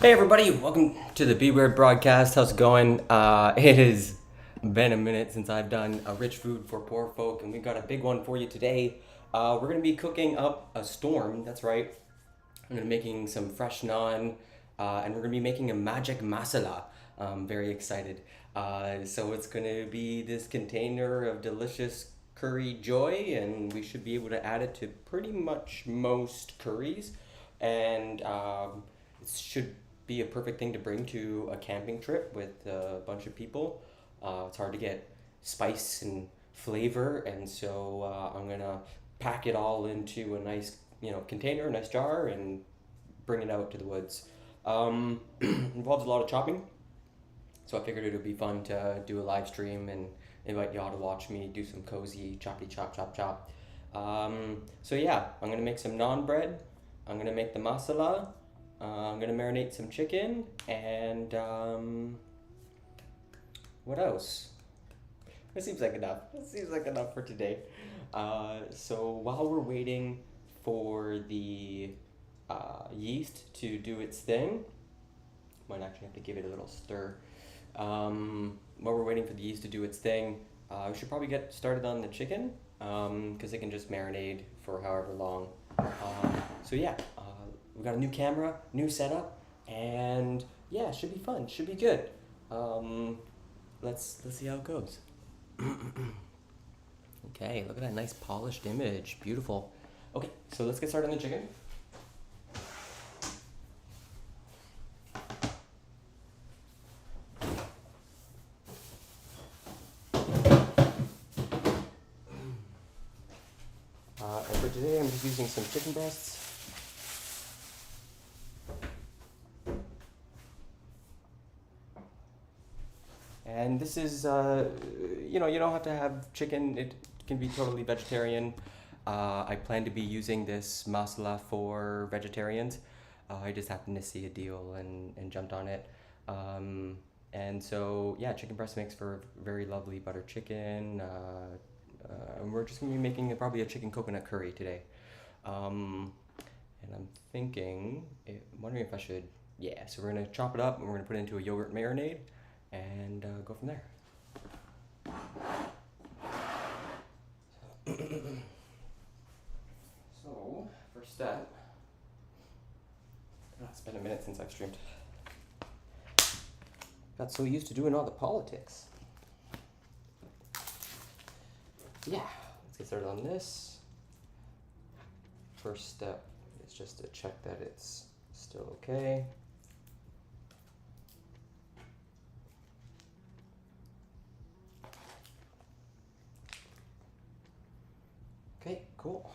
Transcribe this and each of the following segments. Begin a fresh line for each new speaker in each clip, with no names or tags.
Hey everybody, welcome to the Be Weird broadcast. How's it going? It has been a minute since I've done a rich food for poor folk, and we've got a big one for you today. We're gonna be cooking up a storm. That's right. I'm gonna be making some fresh naan, and we're gonna be making a magic masala. I'm very excited. So it's gonna be this container of delicious curry joy, and we should be able to add it to pretty much most curries, and it should be a perfect thing to bring to a camping trip with a bunch of people. It's hard to get spice and flavor, and so I'm gonna pack it all into a nice, container, a nice jar, and bring it out to the woods. Involves a lot of chopping, so I figured it would be fun to do a live stream and invite y'all to watch me do some cozy choppy chop chop chop. So yeah, I'm gonna make some naan bread. I'm gonna make the masala. I'm gonna marinate some chicken and what else? It seems like enough. It seems like enough for today. So while we're waiting for the yeast to do its thing, might actually have to give it a little stir. While we're waiting for the yeast to do its thing, we should probably get started on the chicken because it can just marinate for however long. So yeah, we got a new camera, new setup, and yeah, it should be fun. Should be good. Let's see how it goes. Okay, look at that nice polished image. Beautiful. Okay, so let's get started on the chicken. And for today, I'm just using some chicken breasts. And this is, you don't have to have chicken. It can be totally vegetarian. I plan to be using this masala for vegetarians. I just happened to see a deal and jumped on it. And so, yeah, chicken breast makes for very lovely butter chicken. And we're just gonna be making probably a chicken coconut curry today. And I'm wondering if I should, yeah, so we're gonna chop it up and we're gonna put it into a yogurt marinade and go from there. So, first step, it's been a minute since I've streamed. Got so used to doing all the politics. Yeah, let's get started on this. First step is just to check that it's still okay. Okay, cool.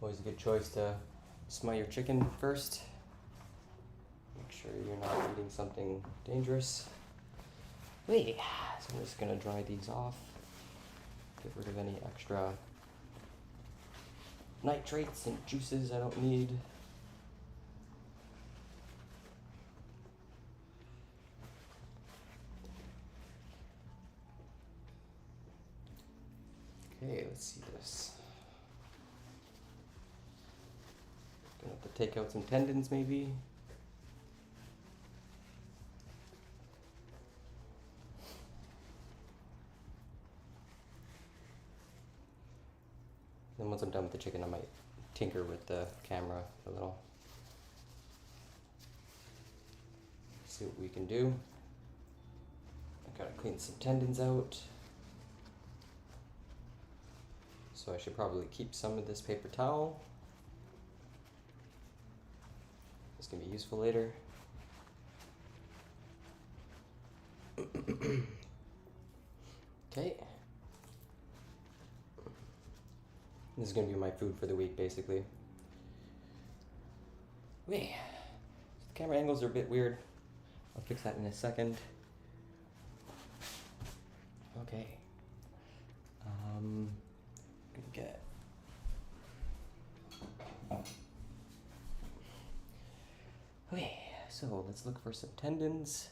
Always a good choice to smell your chicken first. Make sure you're not eating something dangerous. Wait, so I'm just gonna dry these off. Get rid of any extra nitrates and juices I don't need. Okay, let's see this. Gonna have to take out some tendons maybe. Then once I'm done with the chicken, I might tinker with the camera a little. See what we can do. I gotta clean some tendons out. So I should probably keep some of this paper towel. This can be useful later. Okay. This is gonna be my food for the week, basically. Wait, the camera angles are a bit weird. I'll fix that in a second. Okay. Gonna get. Okay, so let's look for some tendons.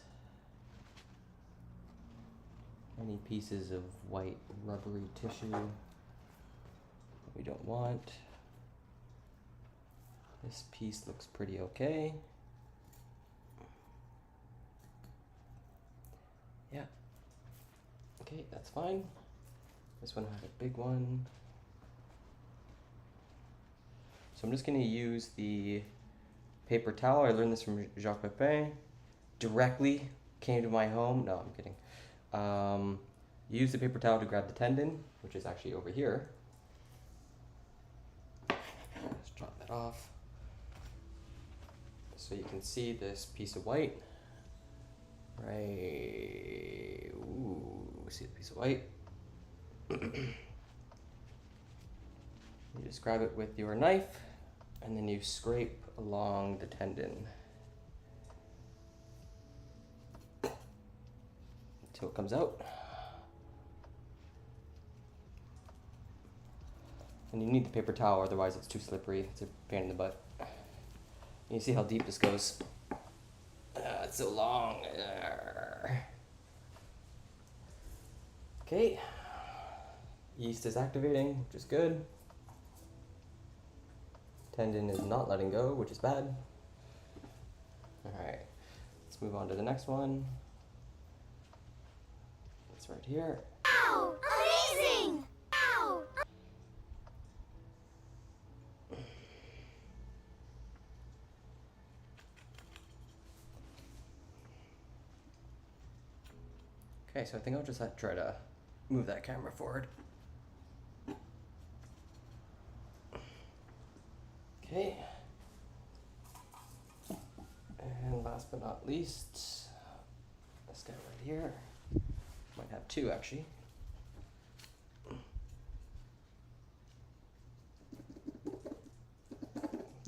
Any pieces of white rubbery tissue. we don't want. This piece looks pretty okay. Yeah. Okay, that's fine. This one has a big one. So I'm just gonna use the paper towel. I learned this from Jacques Pepin. Directly came to my home. No, I'm kidding. Use the paper towel to grab the tendon, which is actually over here. Let's drop that off. So you can see this piece of white. Right. Ooh, we see the piece of white. You just grab it with your knife and then you scrape along the tendon until it comes out. And you need the paper towel, otherwise it's too slippery. It's a pain in the butt. You see how deep this goes. It's so long. Okay. Yeast is activating, which is good. Tendon is not letting go, which is bad. Alright, let's move on to the next one. It's right here.
Wow! Amazing! Wow!
Okay, so I think I'll just try to move that camera forward. Okay. And last but not least, this guy right here. Might have two actually.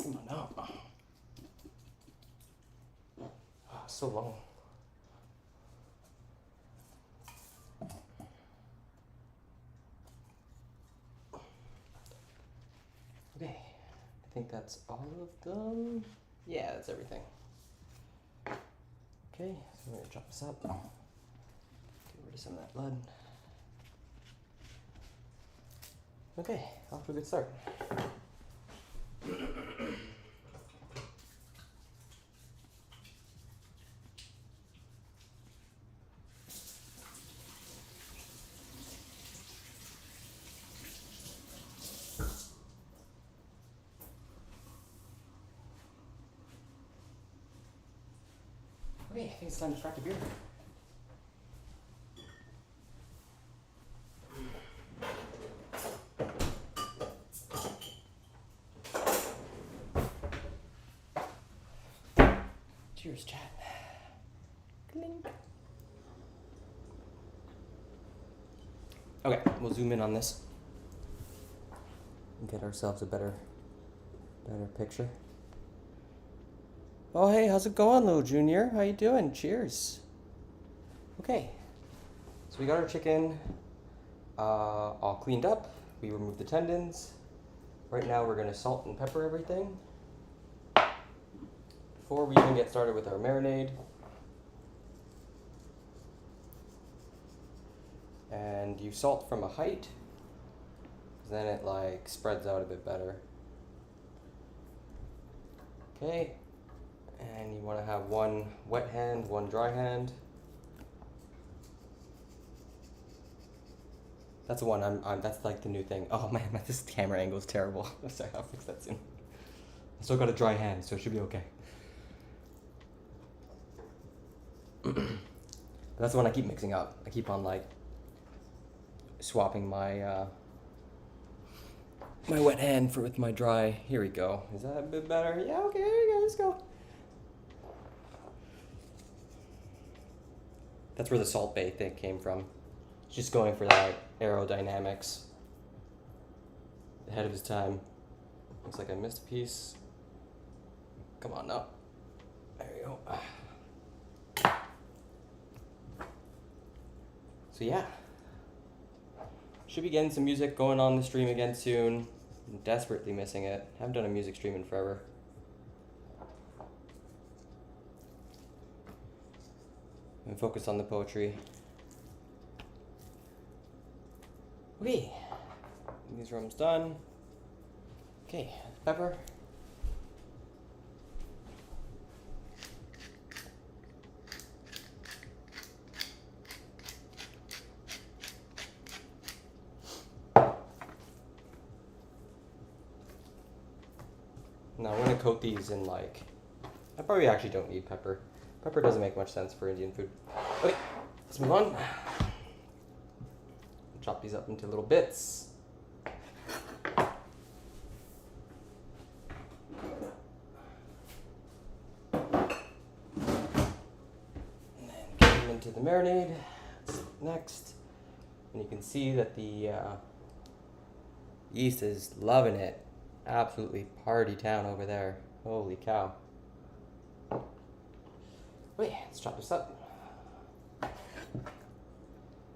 Come on now. Oh, so long. Okay, I think that's all of them. Yeah, that's everything. Okay, so we're gonna chop this up. Get rid of some of that blood. Okay, off to a good start. Okay, I think it's time to crack a beer. Cheers, chat. Clink. Okay, we'll zoom in on this and get ourselves a better picture. Oh, hey, how's it going, little Junior? How you doing? Cheers. Okay, so we got our chicken all cleaned up. We removed the tendons. Right now we're gonna salt and pepper everything. Before we even get started with our marinade. And you salt from a height, 'cause then it like spreads out a bit better. Okay. And you want to have one wet hand, one dry hand. That's the one. That's like the new thing. Oh man, this camera angle is terrible. Sorry, I'll fix that soon. I still got a dry hand, so it should be okay. That's the one I keep mixing up. I keep on like swapping my my wet hand with my dry. Here we go. Is that a bit better? Yeah. Okay. Here we go. Let's go. That's where the Salt Bay thing came from. He's just going for that aerodynamics. Ahead of his time. Looks like I missed a piece. Come on up. There you go. So yeah. Should be getting some music going on the stream again soon. I'm desperately missing it. Haven't done a music stream in forever. And focus on the poetry. Okay, these rooms done. Okay, pepper. Now I'm gonna coat these in like, I probably actually don't need pepper. Pepper doesn't make much sense for Indian food. Okay, let's move on. Chop these up into little bits. And then get them into the marinade. Next. And you can see that the yeast is loving it. Absolutely party town over there. Holy cow. Wait, let's chop this up.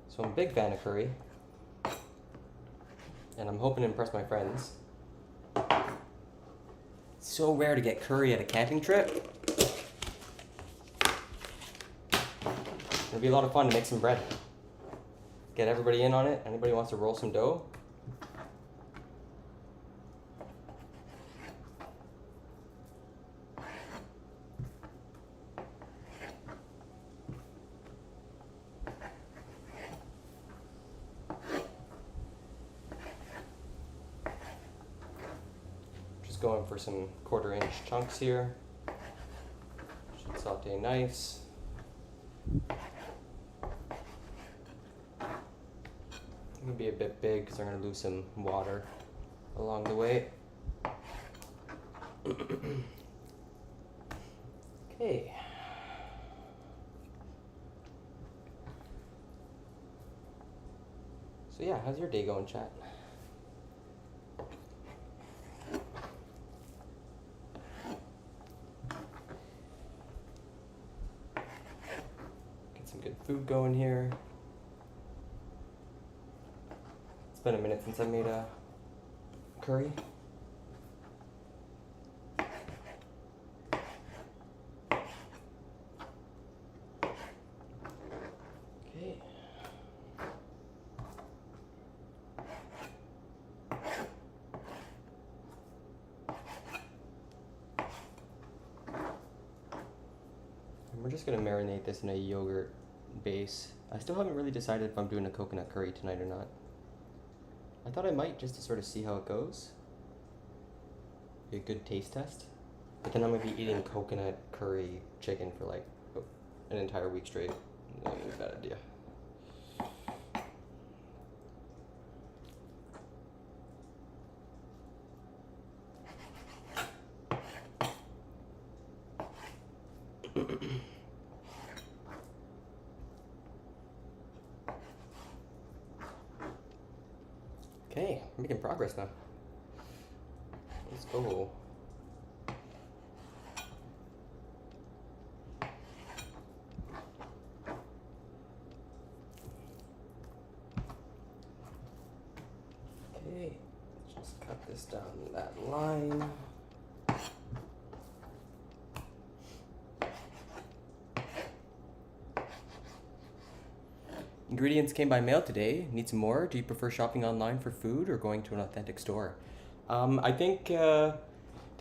So I'm a big fan of curry. And I'm hoping to impress my friends. It's so rare to get curry at a camping trip. It'll be a lot of fun to make some bread. Get everybody in on it. Anybody wants to roll some dough? Just going for some 1/4 inch chunks here. Should saute nice. It's gonna be a bit big because I'm gonna lose some water along the way. Okay. So yeah, how's your day going, chat? Get some good food going here. It's been a minute since I made a curry. Okay. And we're just gonna marinate this in a yogurt base. I still haven't really decided if I'm doing a coconut curry tonight or not. I thought I might, just to sort of see how it goes. Be a good taste test. But then I'm gonna be eating coconut curry chicken for like an entire week straight. That would be a bad idea. Okay, we're making progress now. Let's go. Okay, let's just cut this down that line. Ingredients came by mail today. Need some more? Do you prefer shopping online for food or going to an authentic store? I think the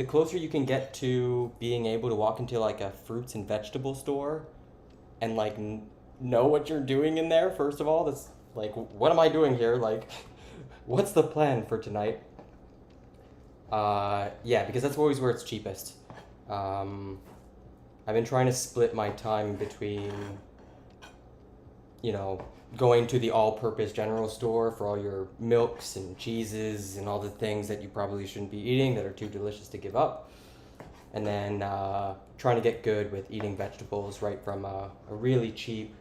closer you can get to being able to walk into like a fruits and vegetable store and like know what you're doing in there, first of all, that's like, what am I doing here? Like, what's the plan for tonight? Yeah, because that's always where it's cheapest. I've been trying to split my time between, you know, going to the all-purpose general store for all your milks and cheeses and all the things that you probably shouldn't be eating that are too delicious to give up. And then trying to get good with eating vegetables right from a really cheap...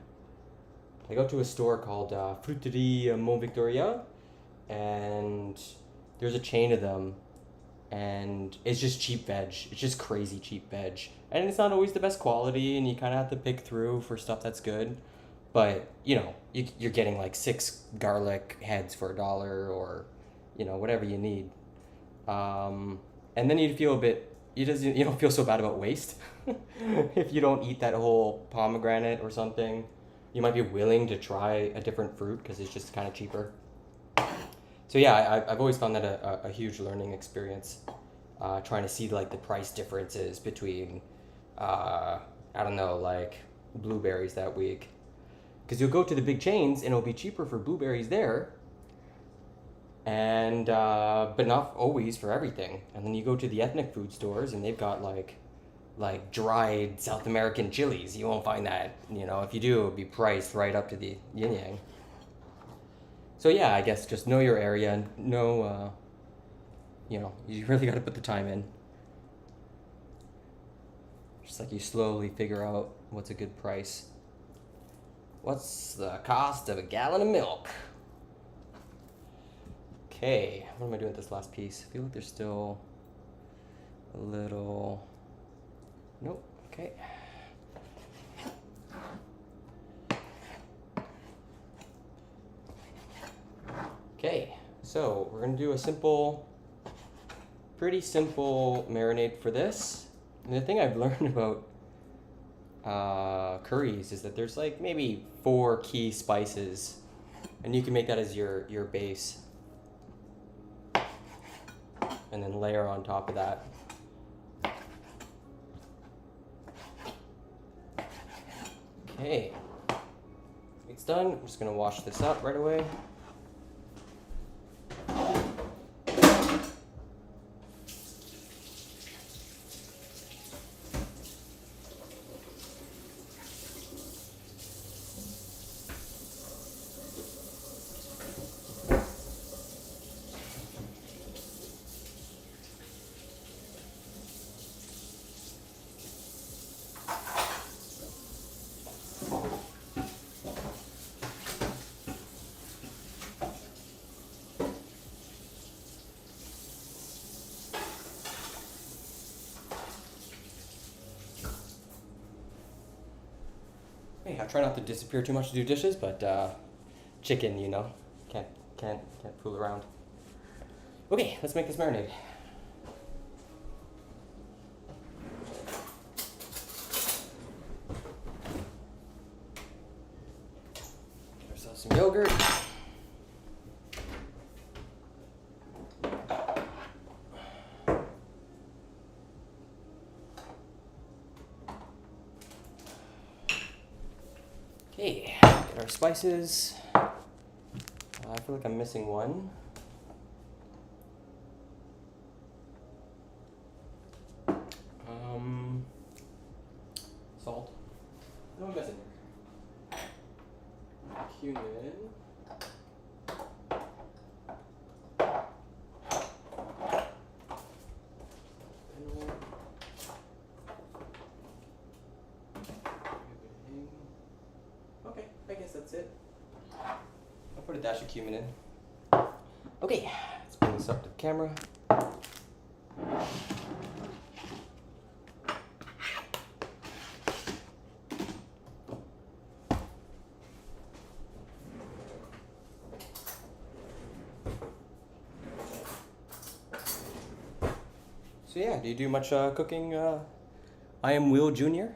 I go to a store called Prettier Victoria, and there's a chain of them, and it's just cheap veg. It's just crazy cheap veg. And it's not always the best quality, and you kind of have to pick through for stuff that's good. But, you know, you're getting like 6 garlic heads for $1 or, you know, whatever you need. And then you feel a bit, you don't feel so bad about waste. If you don't eat that whole pomegranate or something, you might be willing to try a different fruit because it's just kind of cheaper. So yeah, I've always found that a huge learning experience, trying to see like the price differences between, I don't know, like blueberries that week. Because you'll go to the big chains and it'll be cheaper for blueberries there, and but not always for everything. And then you go to the ethnic food stores and they've got like dried South American chilies. You won't find that. You know, if you do, it'll be priced right up to the yin yang. So yeah, I guess just know your area and know, you know, you really got to put the time in. Just like you slowly figure out what's a good price. What's the cost of a gallon of milk? Okay, what am I doing with this last piece? I feel like there's still a little... Nope, okay. Okay, so we're gonna do a simple, pretty simple marinade for this. And the thing I've learned about curries is that there's like maybe 4 key spices, and you can make that as your base, and then layer on top of that. Okay, it's done. I'm just gonna wash this up right away. I try not to disappear too much to do dishes, but chicken, you know, can't fool around. Okay, let's make this marinade. Get ourselves some yogurt. Okay, get our spices. I feel like I'm missing one. Salt. No, I'm missing. Cumin. Okay, I guess that's it. I'll put a dash of cumin in. Okay, let's bring this up to the camera. So yeah, do you do much cooking? I am Will Jr.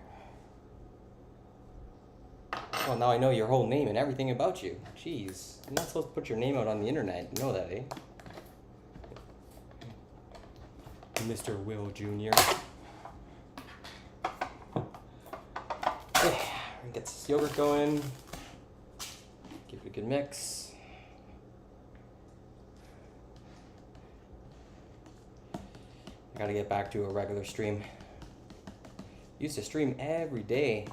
Well, now I know your whole name and everything about you. Jeez, I'm not supposed to put your name out on the internet. You know that, eh? Mr. Will Jr. Okay, get this yogurt going. Give it a good mix. I gotta get back to a regular stream. Used to stream every day.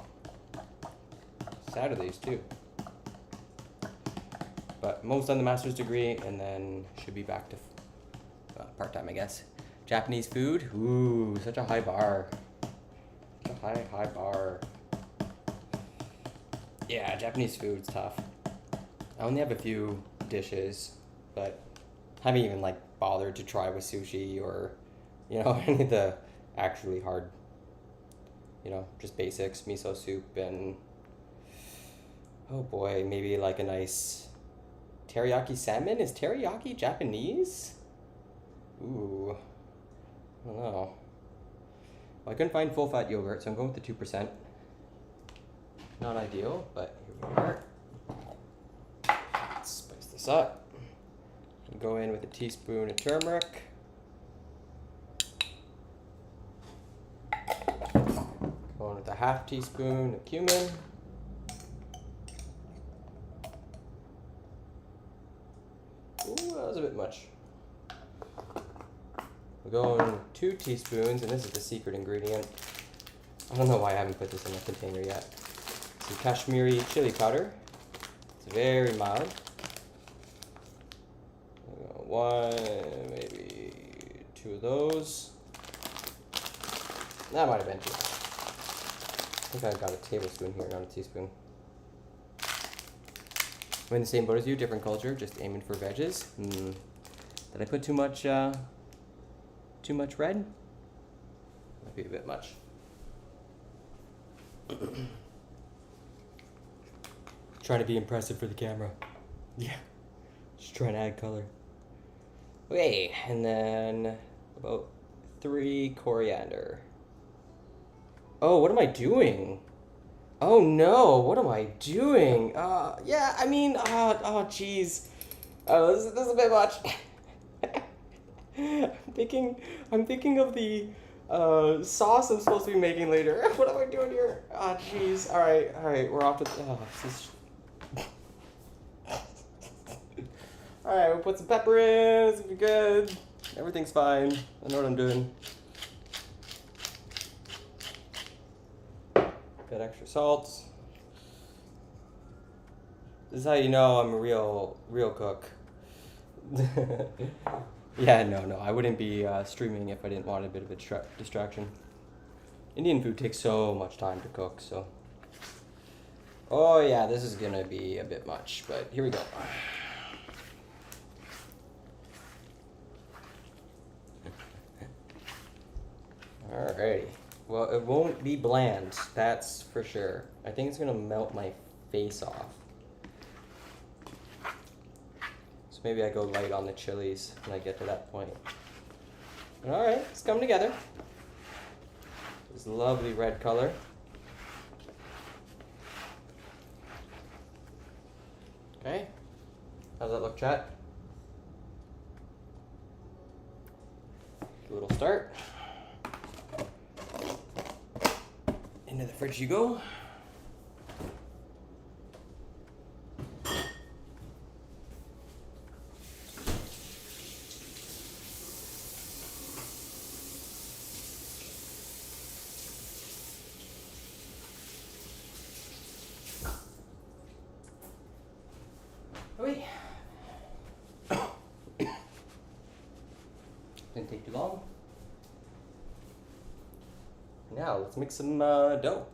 Saturdays too. But most on the master's degree, and then should be back to part-time, I guess. Japanese food, ooh, such a high bar. Such a high bar. Yeah, Japanese food's tough. I only have a few dishes, but haven't even like bothered to try with sushi or, you know, any of the actually hard, you know, just basics, miso soup and, oh boy, maybe like a nice teriyaki salmon. Is teriyaki Japanese? Ooh, I don't know. Well, I couldn't find full fat yogurt, so I'm going with the 2%. Not ideal, but here we are. Let's spice this up. Go in with a teaspoon of turmeric. Go in with a half teaspoon of cumin. Ooh, that was a bit much. We're going 2 teaspoons, and this is the secret ingredient. I don't know why I haven't put this in a container yet. Some Kashmiri chili powder. It's very mild. 1, maybe 2 of those. That might have been too much. I think I got a tablespoon here, not a teaspoon. I'm in the same boat as you, different culture, just aiming for veggies. Did I put too much red? Might be a bit much. Trying to be impressive for the camera. Yeah, just trying to add color. Okay, and then about 3 coriander. Oh, what am I doing? Oh no, what am I doing? Yeah, I mean, jeez. Oh, this is a bit much. I'm thinking of the sauce I'm supposed to be making later. What am I doing here? Oh, jeez. All right, we're off to. This is. All right, we'll put some pepper in. It's gonna be good. Everything's fine. I know what I'm doing. Got extra salt. This is how you know I'm a real cook. Yeah, no, I wouldn't be streaming if I didn't want a bit of a distraction. Indian food takes so much time to cook, so. Oh yeah, this is gonna be a bit much, but here we go. Alrighty. Well, it won't be bland, that's for sure. I think it's gonna melt my face off. So maybe I go light on the chilies when I get to that point. Alright, it's come together. This lovely red color. Okay. How's that look, chat? A little start. Into the fridge you go. Okay. Didn't take too long. Now let's make some dough.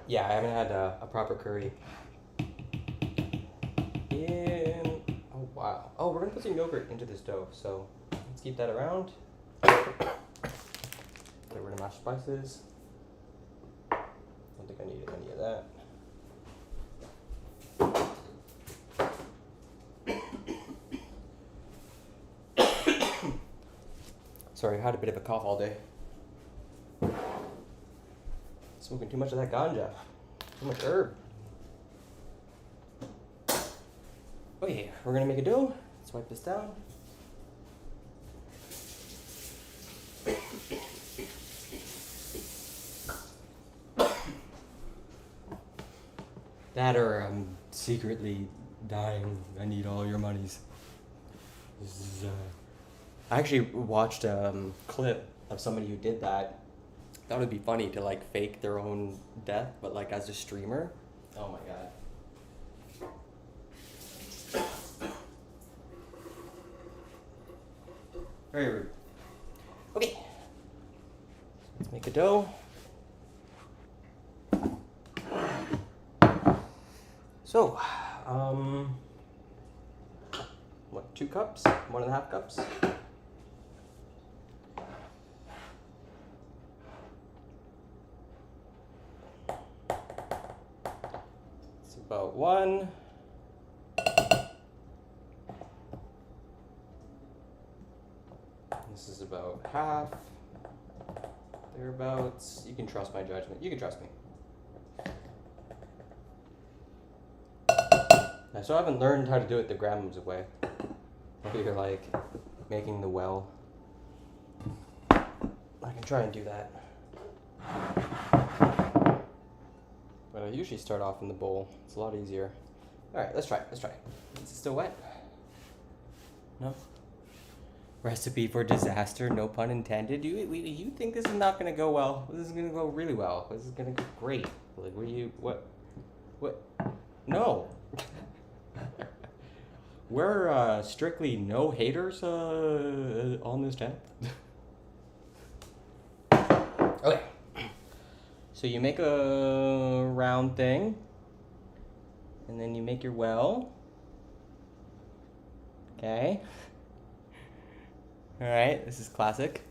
Yeah, I haven't had a proper curry in, oh wow. Oh, we're gonna put some yogurt into this dough, so let's keep that around. Get rid of mashed spices. Don't think I needed any of that. Sorry, I had a bit of a cough all day. Smoking too much of that ganja. Too much herb. Okay, we're gonna make a dough. Let's wipe this down. That or I'm secretly dying. I need all your monies. This is, I actually watched a clip of somebody who did that. That would be funny to like fake their own death, but like as a streamer. Oh my god. Very rude. Okay. Let's make a dough. So, what, 2 cups? 1.5 cups? It's about 1. This is about half. Thereabouts. You can trust my judgment. You can trust me. I still haven't learned how to do it the grandma's way. You're like making the well. I can try and do that. But I usually start off in the bowl. It's a lot easier. Alright, let's try it. Is it still wet? No? Recipe for disaster, no pun intended. You think this is not gonna go well? This is gonna go really well. This is gonna go great. Like, what? No. We're strictly no haters on this channel. Okay. So you make a round thing, and then you make your well. Okay. All right. This is classic.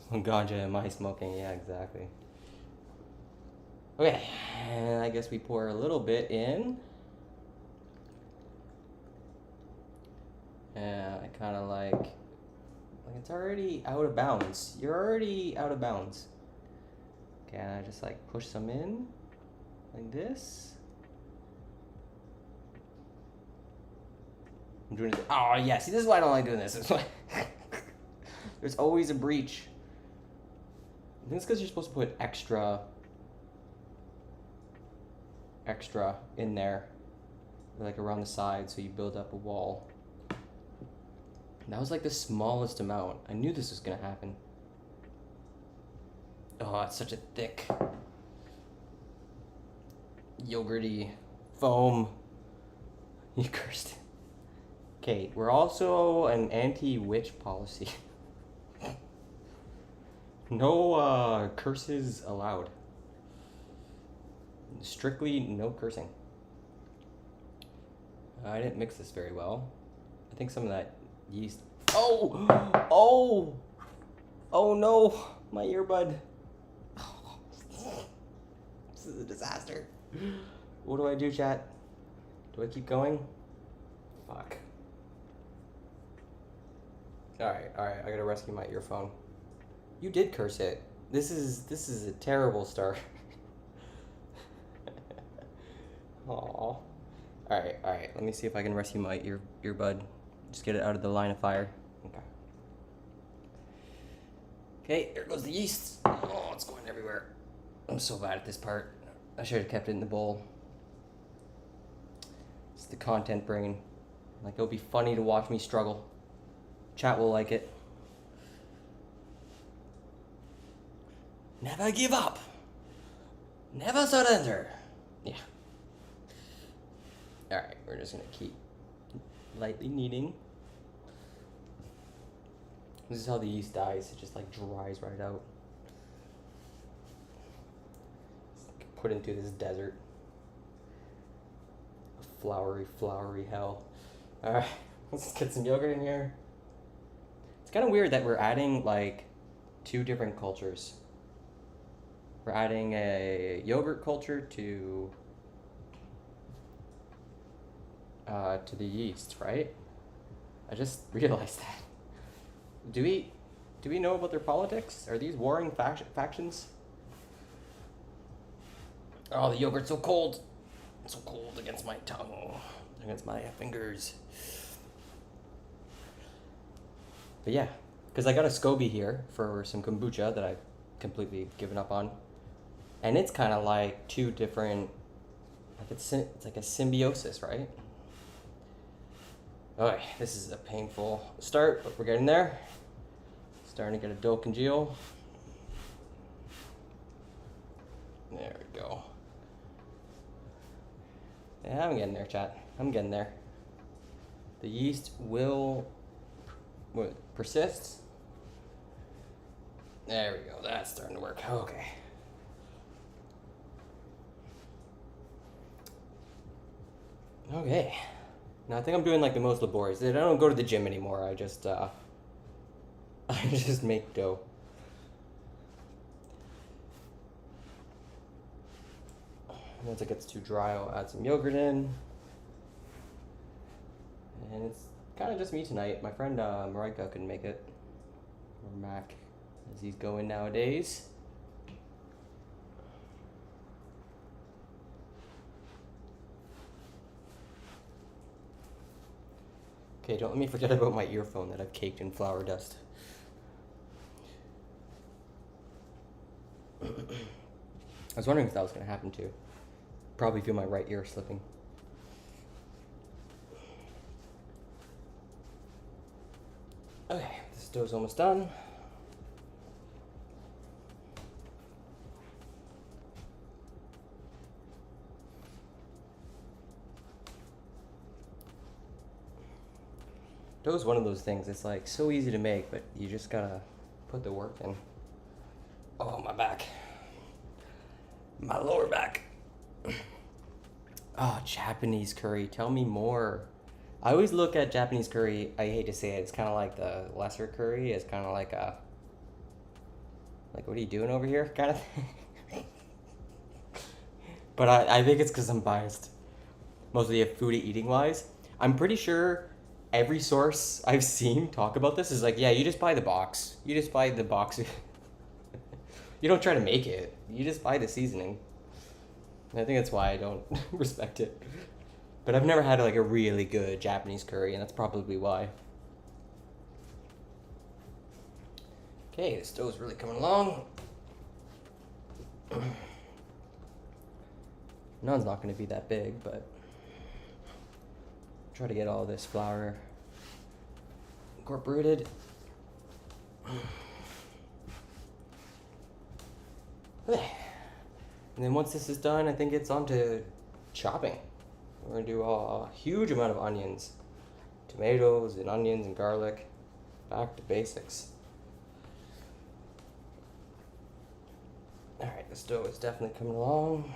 What ganja am I smoking? Yeah, exactly. Okay, and I guess we pour a little bit in. Yeah, I kind of like it's already out of bounds. You're already out of bounds. Okay, and I just like push some in like this. I'm doing it. Oh yeah, see, this is why I don't like doing this. It's why there's always a breach. I think it's because you're supposed to put extra in there, like around the side, so you build up a wall. That was like the smallest amount. I knew this was gonna happen. Oh, it's such a thick, yogurty foam. You cursed it. Okay, we're also an anti-witch policy. No curses allowed. Strictly no cursing. I didn't mix this very well. I think some of that yeast. Oh no, my earbud. This is a disaster. What do I do, chat? Do I keep going? Fuck. Alright, I gotta rescue my earphone. You did curse it. This is a terrible start. Aww. Alright, let me see if I can rescue my earbud. Just get it out of the line of fire. Okay, there goes the yeast. Oh, it's going everywhere. I'm so bad at this part. I should have kept it in the bowl. It's the content brain. Like, it'll be funny to watch me struggle. Chat will like it. Never give up. Never surrender. Yeah. Alright, we're just gonna keep lightly kneading. This is how the yeast dies. It just like dries right out. It's like put into this desert. A flowery hell. Alright, let's get some yogurt in here. It's kind of weird that we're adding like 2 different cultures. We're adding a yogurt culture to the yeast, right? I just realized that. Do we know about their politics? Are these warring factions? Oh, the yogurt's so cold. It's so cold against my tongue, against my fingers. But yeah, because I got a SCOBY here for some kombucha that I've completely given up on. And it's kind of like 2 different, like it's like a symbiosis, right? Okay, this is a painful start, but we're getting there. Starting to get a dough congeal. There we go. Yeah, I'm getting there, chat. I'm getting there. The yeast will persist. There we go. That's starting to work. Okay. Okay. Now I think I'm doing like the most laborious. I don't go to the gym anymore. I just make dough. Once it gets too dry, I'll add some yogurt in. And it's kind of just me tonight. My friend Marika couldn't make it. Or Mac, as he's going nowadays. Okay, don't let me forget about my earphone that I've caked in flour dust. I was wondering if that was going to happen too. Probably feel my right ear slipping. Okay, this dough's almost done. Dough is one of those things, it's like so easy to make, but you just gotta put the work in. Oh, my back. My lower back. Oh, Japanese curry, tell me more. I always look at Japanese curry, I hate to say it, it's kind of like the lesser curry. It's kind of like a, like, what are you doing over here kind of thing. But I think it's because I'm biased. Mostly foodie eating wise. I'm pretty sure every source I've seen talk about this is like, yeah, you just buy the box. You just buy the box. You don't try to make it. You just buy the seasoning. And I think that's why I don't respect it. But I've never had like a really good Japanese curry, and that's probably why. Okay, the stow's really coming along. None's not going to be that big, but try to get all this flour incorporated. Okay. And then once this is done, I think it's on to chopping. We're gonna do a huge amount of onions, tomatoes and onions and garlic. Back to basics. All right, the dough is definitely coming along.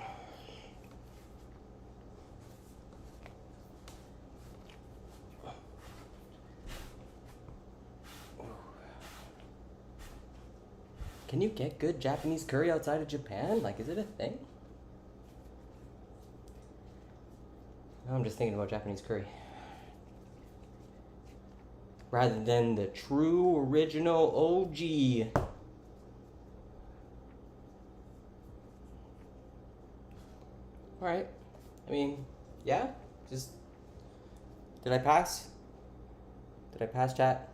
Can you get good Japanese curry outside of Japan? Like, is it a thing? No, I'm just thinking about Japanese curry. Rather than the true original OG. Alright. I mean, yeah. Just. Did I pass? Did I pass, chat?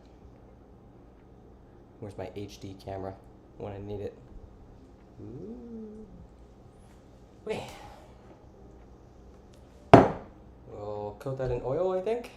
Where's my HD camera when I need it? Ooh. Okay. We'll coat that in oil, I think.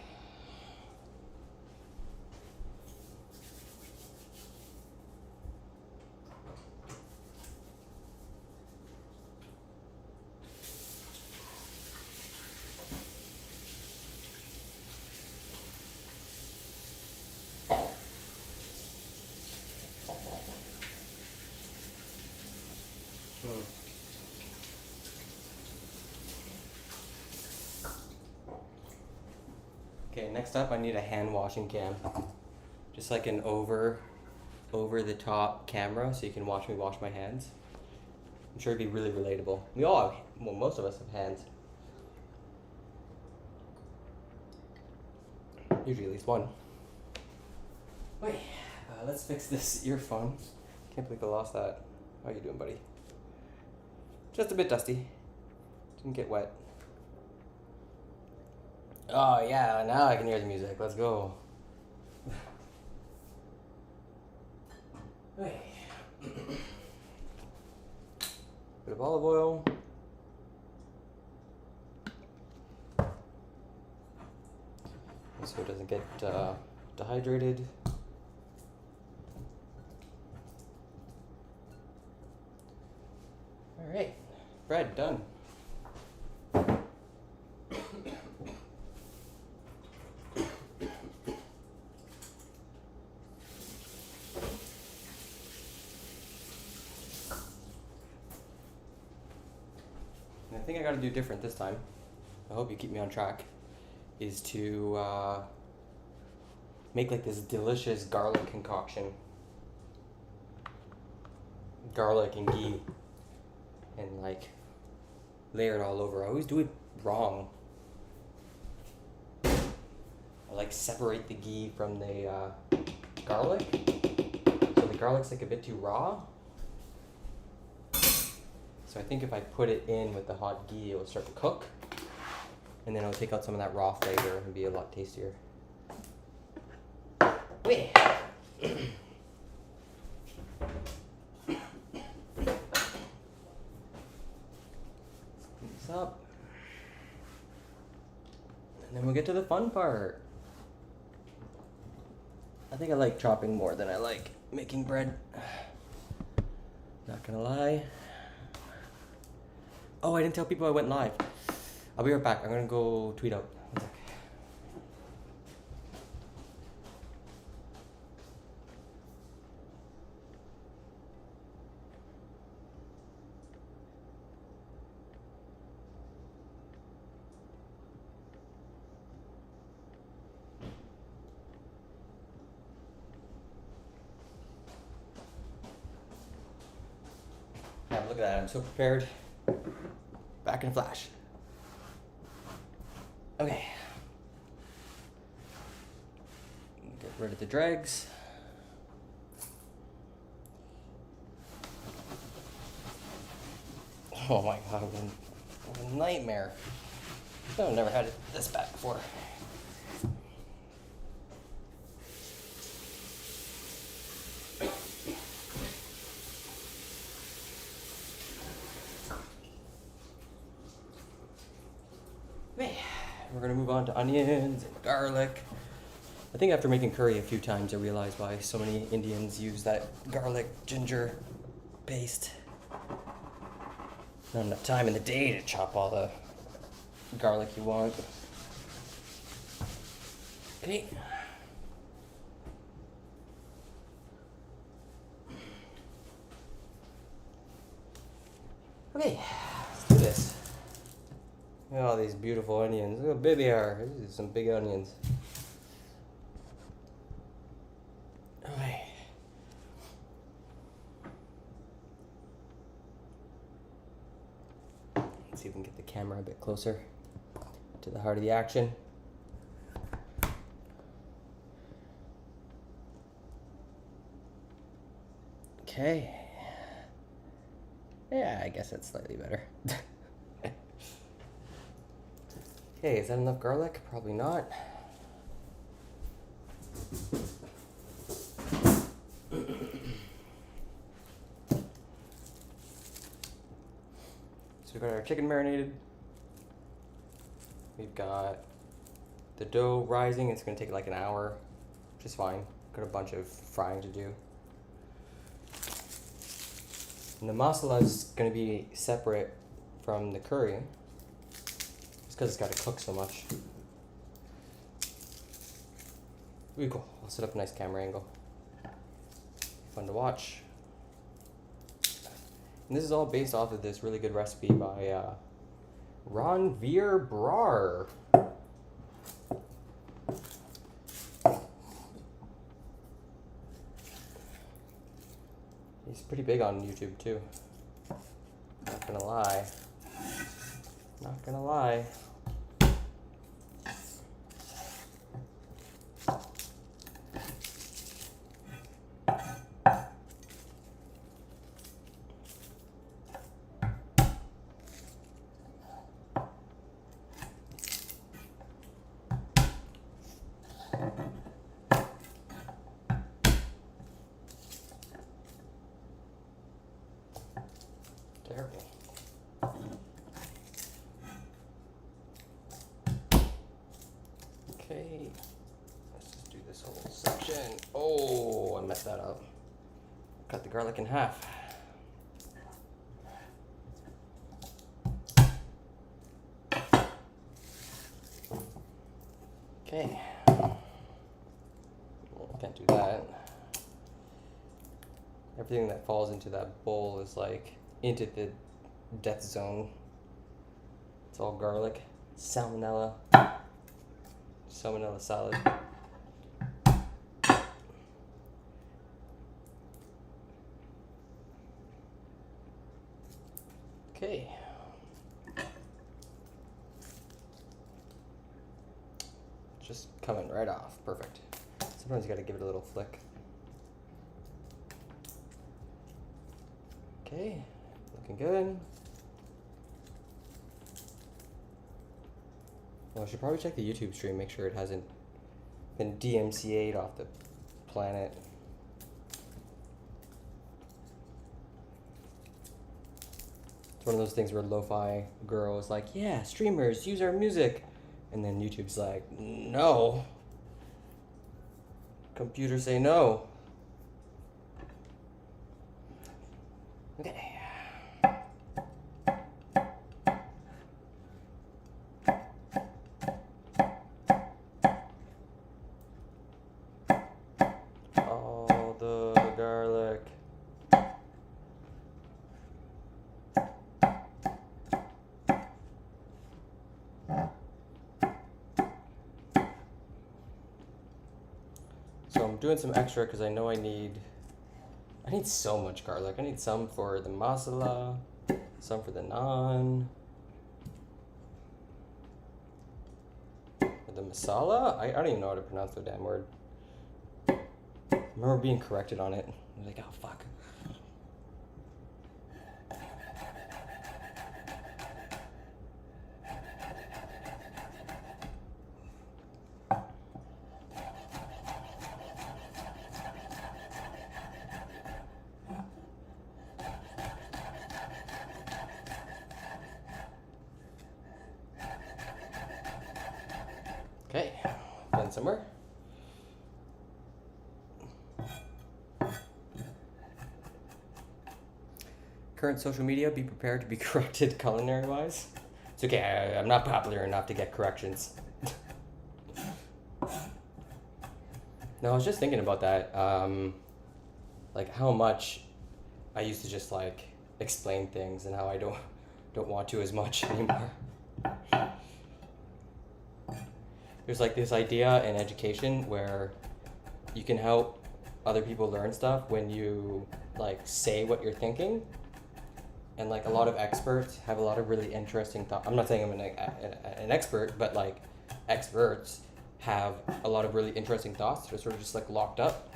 Okay, next up I need a hand washing cam. Just like an over the top camera so you can watch me wash my hands. I'm sure it'd be really relatable. We all have, well, most of us have hands. Usually at least one. Wait, let's fix this earphone. Can't believe I lost that. How you doing, buddy? Just a bit dusty. Didn't get wet. Oh yeah, now I can hear the music. Let's go. Hey. Bit of olive oil. So it doesn't get dehydrated. All right, bread done. I think I gotta do different this time. I hope you keep me on track. Is to make like this delicious garlic concoction. Garlic and ghee. And like layer it all over. I always do it wrong. I like separate the ghee from the garlic. So the garlic's like a bit too raw. So I think if I put it in with the hot ghee, it will start to cook. And then it'll take out some of that raw flavor and be a lot tastier. Wait. What's up? And then we'll get to the fun part. I think I like chopping more than I like making bread. Not gonna lie. Oh, I didn't tell people I went live. I'll be right back. I'm gonna go tweet out. One sec. Yeah, look at that. I'm so prepared. Back in a flash. Okay. Get rid of the dregs. Oh my god, what a nightmare. I've never had it this bad before. We're gonna move on to onions and garlic. I think after making curry a few times, I realized why so many Indians use that garlic ginger paste. Not enough time in the day to chop all the garlic you want. Okay. Okay, let's do this. Look at all these beautiful onions. Look how big they are. These are some big onions. Alright. Let's see if we can get the camera a bit closer to the heart of the action. Okay. Yeah, I guess that's slightly better. Okay, is that enough garlic? Probably not. So we've got our chicken marinated. We've got the dough rising. It's gonna take like an hour, which is fine. Got a bunch of frying to do. And the masala is gonna be separate from the curry. Because it's got to cook so much. Really cool. I'll set up a nice camera angle. Fun to watch. And this is all based off of this really good recipe by Ranveer Brar. He's pretty big on YouTube too. Not gonna lie. Not gonna lie. Terrible. Okay, let's just do this whole section. Oh, I messed that up. Cut the garlic in half. Okay. Can't do that. Everything that falls into that bowl is like into the death zone. It's all garlic. Salmonella. Salmonella salad. Okay. Just coming right off. Perfect. Sometimes you gotta give it a little flick. Okay, looking good. Well, I should probably check the YouTube stream, make sure it hasn't been DMCA'd off the planet. It's one of those things where lo-fi girl is like, yeah, streamers, use our music. And then YouTube's like, no. Computers say no. Okay. All the garlic. So I'm doing some extra because I know I need so much garlic. I need some for the masala, some for the naan. For the masala? I don't even know how to pronounce the damn word. I remember being corrected on it. I was like, oh fuck. Okay, done somewhere. Current social media, be prepared to be corrected culinary-wise. It's okay, I'm not popular enough to get corrections. No, I was just thinking about that. Like how much I used to just like explain things and how I don't want to as much anymore. There's like this idea in education where you can help other people learn stuff when you like say what you're thinking. And like a lot of experts have a lot of really interesting thoughts. I'm not saying I'm an expert, but like experts have a lot of really interesting thoughts that are sort of just like locked up.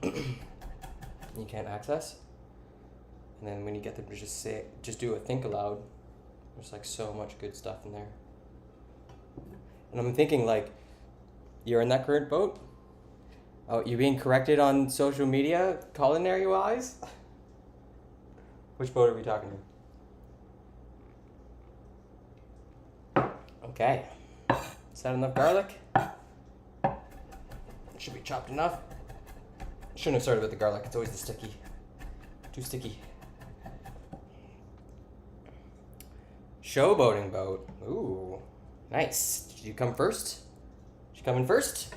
You can't access. And then when you get them to just do a think aloud, there's like so much good stuff in there. And I'm thinking like, you're in that current boat? Oh, you're being corrected on social media, culinary wise? Which boat are we talking to? Okay. Is that enough garlic? Should be chopped enough. Shouldn't have started with the garlic. It's always the sticky. Too sticky. Showboating boat. Ooh. Nice. Did you come first? Did you come in first?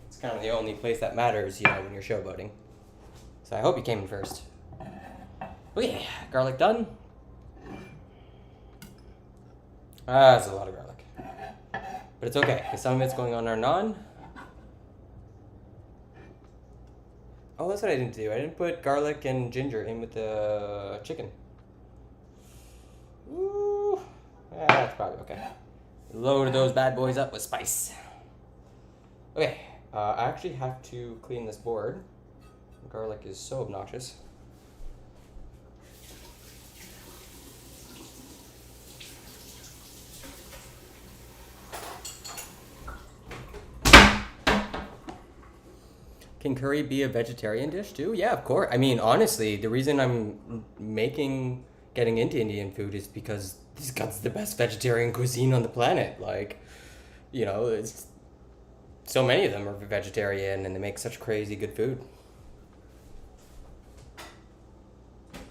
It's kind of the only place that matters, you know, when you're showboating. So I hope you came in first. Okay, garlic done. That's a lot of garlic. But it's okay, because some of it's going on our naan. Oh, that's what I didn't do. I didn't put garlic and ginger in with the chicken. Ooh, yeah, that's probably okay. Load those bad boys up with spice. Okay, I actually have to clean this board. Garlic is so obnoxious. Can curry be a vegetarian dish too? Yeah, of course. I mean, honestly, the reason I'm getting into Indian food is because it's got the best vegetarian cuisine on the planet. Like, you know, it's so many of them are vegetarian and they make such crazy good food.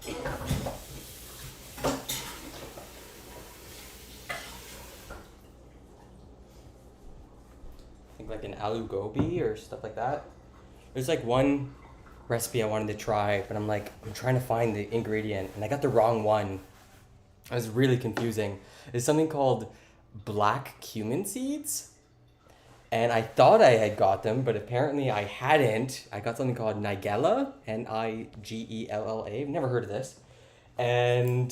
I think like an aloo gobi or stuff like that. There's like one recipe I wanted to try, but I'm trying to find the ingredient and I got the wrong one. It was really confusing. It's something called black cumin seeds. And I thought I had got them, but apparently I hadn't. I got something called Nigella, Nigella. I've never heard of this. And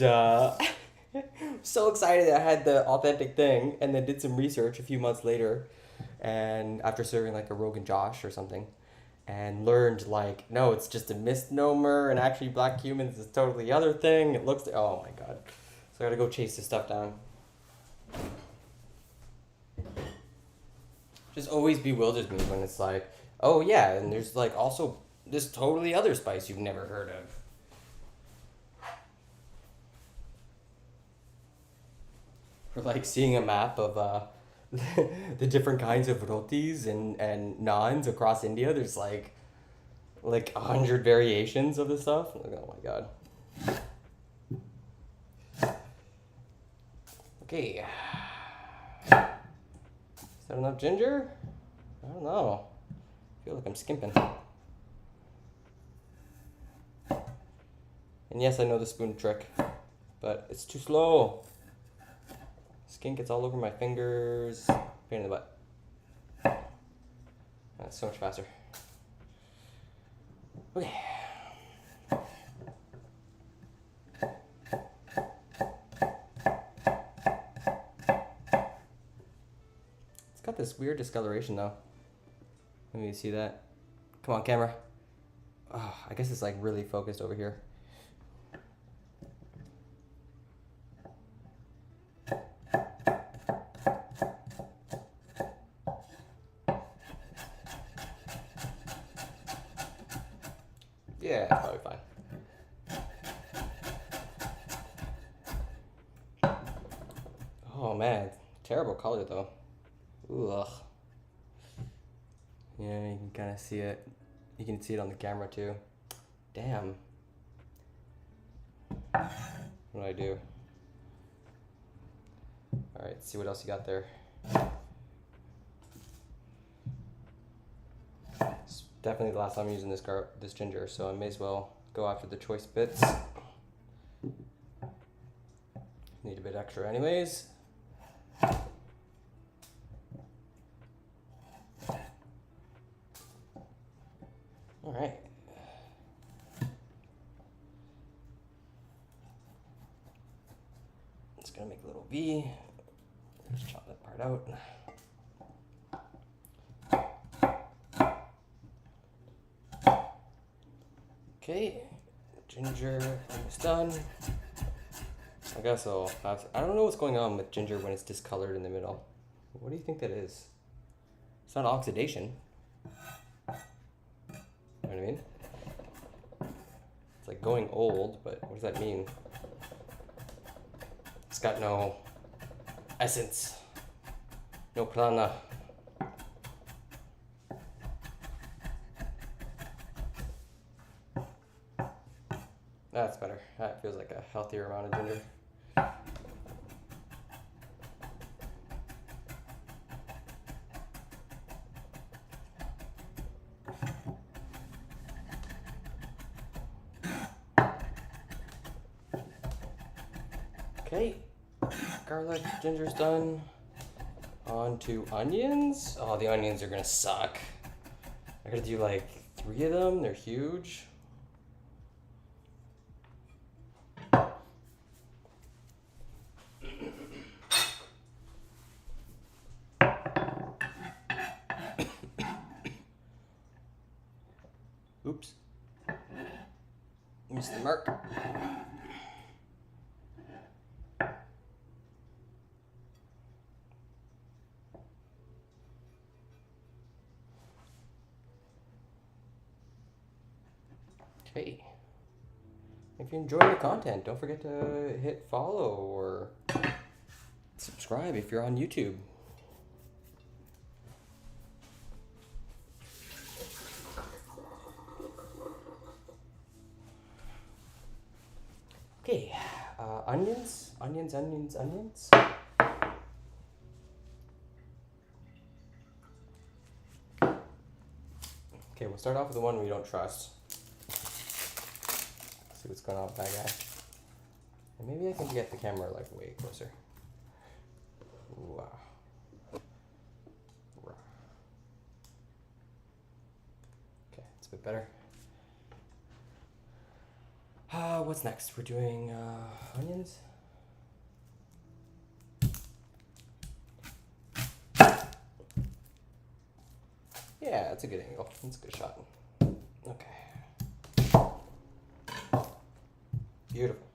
so excited that I had the authentic thing, and then did some research a few months later, and after serving like a Rogan Josh or something, and learned like, no, it's just a misnomer, and actually black cumins is totally the other thing. It looks, oh my god. So I gotta go chase this stuff down. just always bewilders me when it's like, oh yeah, and there's like also this totally other spice you've never heard of. Or like seeing a map of the different kinds of rotis and naans across India. There's like 100 variations of the stuff. Like, oh my god. Okay. Is that enough ginger? I don't know. I feel like I'm skimping. And yes, I know the spoon trick, but it's too slow. Skin gets all over my fingers. Pain in the butt. That's so much faster. Okay. It's got this weird discoloration though. Let me see that. Come on, camera. Oh, I guess it's like really focused over here. Yeah, probably fine. Oh man, terrible color though. Ugh. Yeah, you can kind of see it. You can see it on the camera too. Damn. What do I do? Alright, see what else you got there. It's definitely the last time I'm using this ginger, so I may as well go after the choice bits. Need a bit extra anyways. Alright. Just gonna make a little V. Just chop that part out. Okay, ginger almost done. I guess I'll have I don't know what's going on with ginger when it's discolored in the middle. What do you think that is? It's not oxidation. You know what I mean? It's like going old, but what does that mean? It's got no essence, no prana. That's better. That feels like a healthier amount of ginger. Okay, garlic, ginger's done. On to onions. Oh, the onions are gonna suck. I gotta do like 3 of them. They're huge. Oops. Missed the mark. Okay. If you're enjoying the content, don't forget to hit follow or subscribe if you're on YouTube. Okay, onions. Okay, we'll start off with the one we don't trust. See what's going on with that guy. And maybe I can get the camera like way closer. Wow. Okay, it's a bit better. What's next? We're doing onions. Yeah, that's a good angle. That's a good shot. Okay. Beautiful.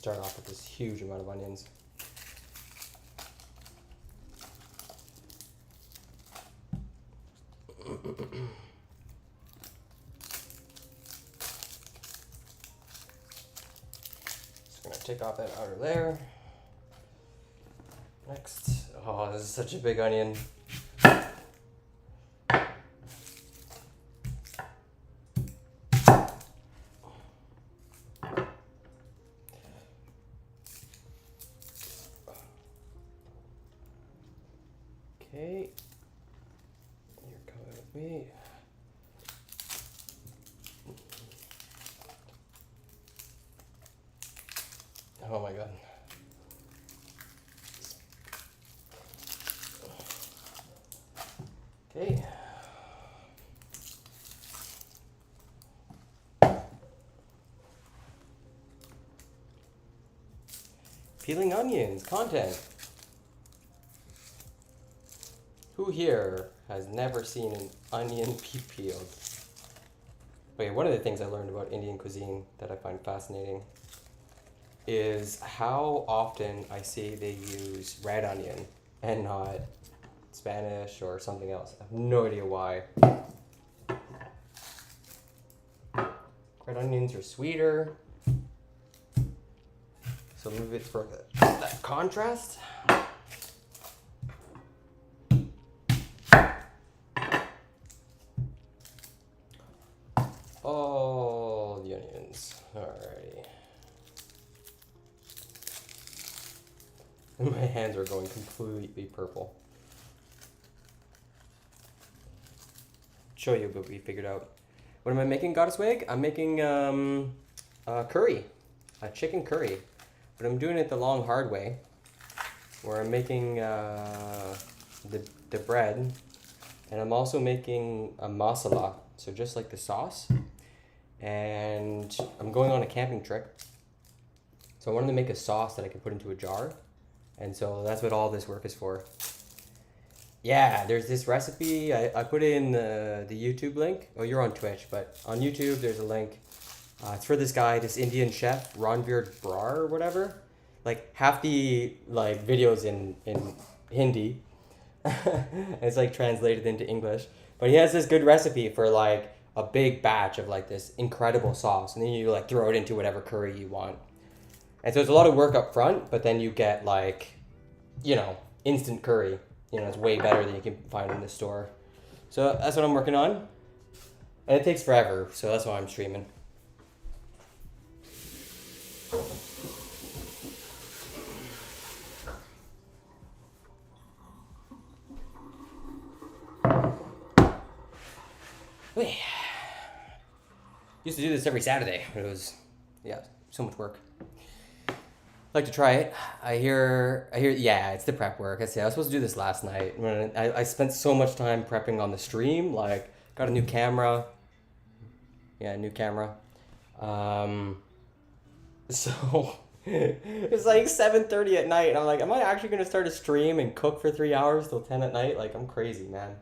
start off with this huge amount of onions. Just gonna take off that outer layer. Next, oh, this is such a big onion. Okay, you're coming with me. Oh my god. Okay. Peeling onions, content. Who here has never seen an onion be peeled? Wait, one of the things I learned about Indian cuisine that I find fascinating is how often I see they use red onion and not Spanish or something else. I have no idea why. Red onions are sweeter, so maybe it's for that contrast. All the onions. Alrighty. My hands are going completely purple. Show you what we figured out. What am I making, Goddess Wig? I'm making curry, a chicken curry, but I'm doing it the long hard way, where I'm making the bread, and I'm also making a masala, so just like the sauce. And I'm going on a camping trip, so I wanted to make a sauce that I could put into a jar, and so that's what all this work is for. Yeah, there's this recipe. I put in the YouTube link. Oh, you're on Twitch, but on YouTube there's a link. It's for this guy, this Indian chef, Ranveer Brar or whatever. Like half the like videos in Hindi. It's like translated into English. But he has this good recipe for like a big batch of like this incredible sauce, and then you like throw it into whatever curry you want. And so it's a lot of work up front, but then you get like, instant curry. It's way better than you can find in the store. So that's what I'm working on. And it takes forever, so that's why I'm streaming. Wait. Used to do this every Saturday, but it was, so much work. Like to try it. I hear, yeah, it's the prep work. I was supposed to do this last night. When I spent so much time prepping on the stream, like, got a new camera. Yeah, new camera. So, it's like 7:30 at night, and I'm like, am I actually going to start a stream and cook for 3 hours till 10 at night? Like, I'm crazy, man.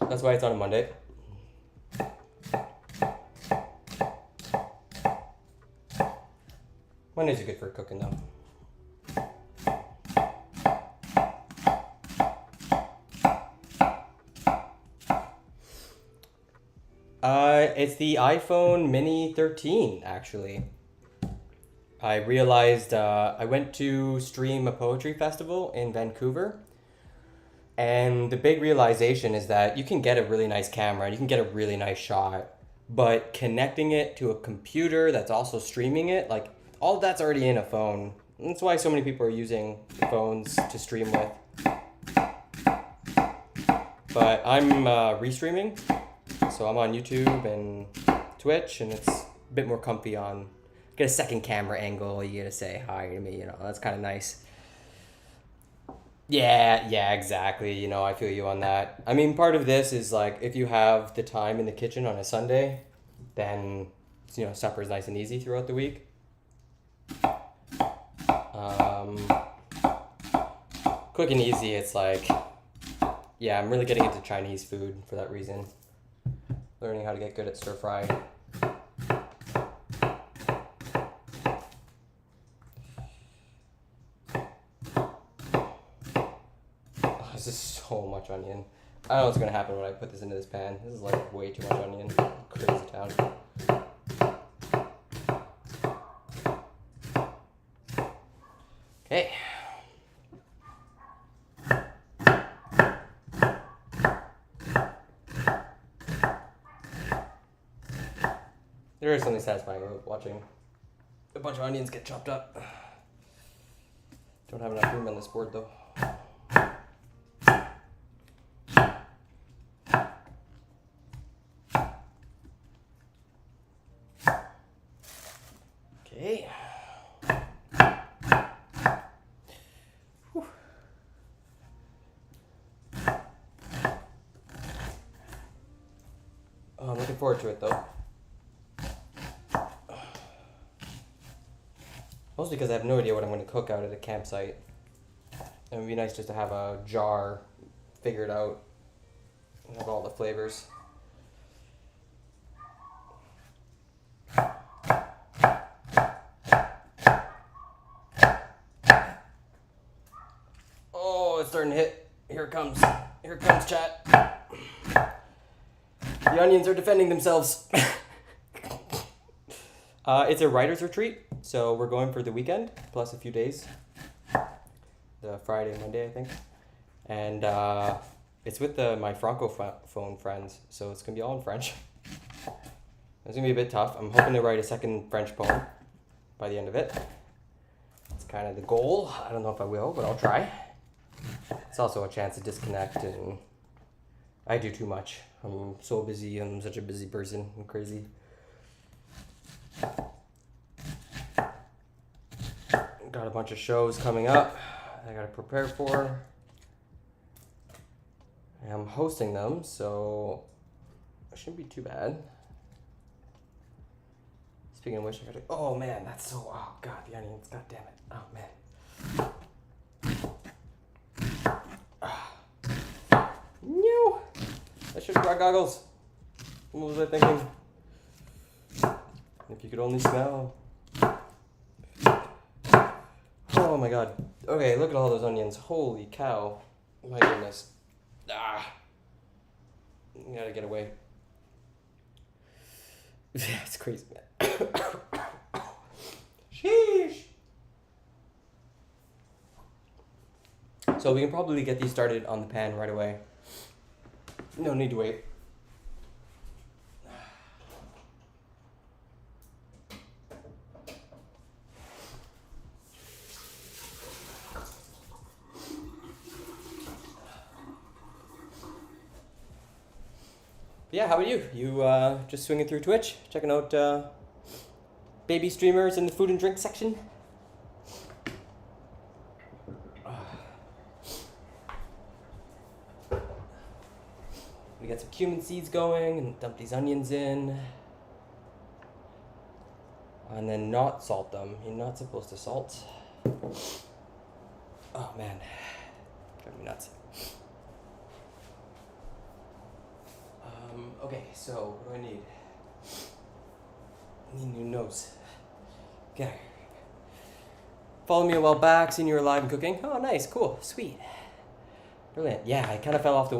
That's why it's on a Monday. Mondays are good for cooking, though. It's the iPhone Mini 13, actually. I realized I went to stream a poetry festival in Vancouver, and the big realization is that you can get a really nice camera, you can get a really nice shot, but connecting it to a computer that's also streaming it, like, all of that's already in a phone. That's why so many people are using phones to stream with. But I'm restreaming, so I'm on YouTube and Twitch, and it's a bit more comfy on. Get a second camera angle. You gotta say hi to me. That's kind of nice. Yeah, exactly. I feel you on that. I mean, part of this is like if you have the time in the kitchen on a Sunday, then supper's nice and easy throughout the week. Quick and easy, it's like, I'm really getting into Chinese food for that reason. Learning how to get good at stir fry. much onion. I don't know what's gonna happen when I put this into this pan. This is like way too much onion. Crazy town. Okay. There is something satisfying about watching a bunch of onions get chopped up. Don't have enough room on this board though. Okay. Whew. Oh, I'm looking forward to it though. Mostly because I have no idea what I'm going to cook out at a campsite. It would be nice just to have a jar figured out and have all the flavors. Oh, it's starting to hit. Here it comes. Here it comes, chat. The onions are defending themselves. It's a writer's retreat, so we're going for the weekend, plus a few days. The Friday and Monday, I think. And it's with my Francophone friends, so it's going to be all in French. It's going to be a bit tough. I'm hoping to write a second French poem by the end of it. It's kind of the goal. I don't know if I will, but I'll try. It's also a chance to disconnect, and I do too much. I'm so busy. I'm such a busy person. I'm crazy. Got a bunch of shows coming up I gotta prepare for. I'm hosting them, so it shouldn't be too bad. Speaking of which, I gotta. Oh man, that's so. Oh god, the onions. God damn it. Oh man. No. I should have brought goggles. What was I thinking? If you could only smell. Oh my god. Okay, look at all those onions. Holy cow. My goodness. You gotta get away. Yeah, it's crazy, man. Sheesh. So we can probably get these started on the pan right away. No need to wait. Yeah, how about you? You just swinging through Twitch, checking out baby streamers in the food and drink section? We got some cumin seeds going and dump these onions in. And then not salt them. You're not supposed to salt. Oh man, driving me nuts. Okay, so what do I need? I need new notes. Okay. Follow me a while back, seen you were live and cooking. Oh, nice, cool, sweet, brilliant. Yeah, I kind of fell off.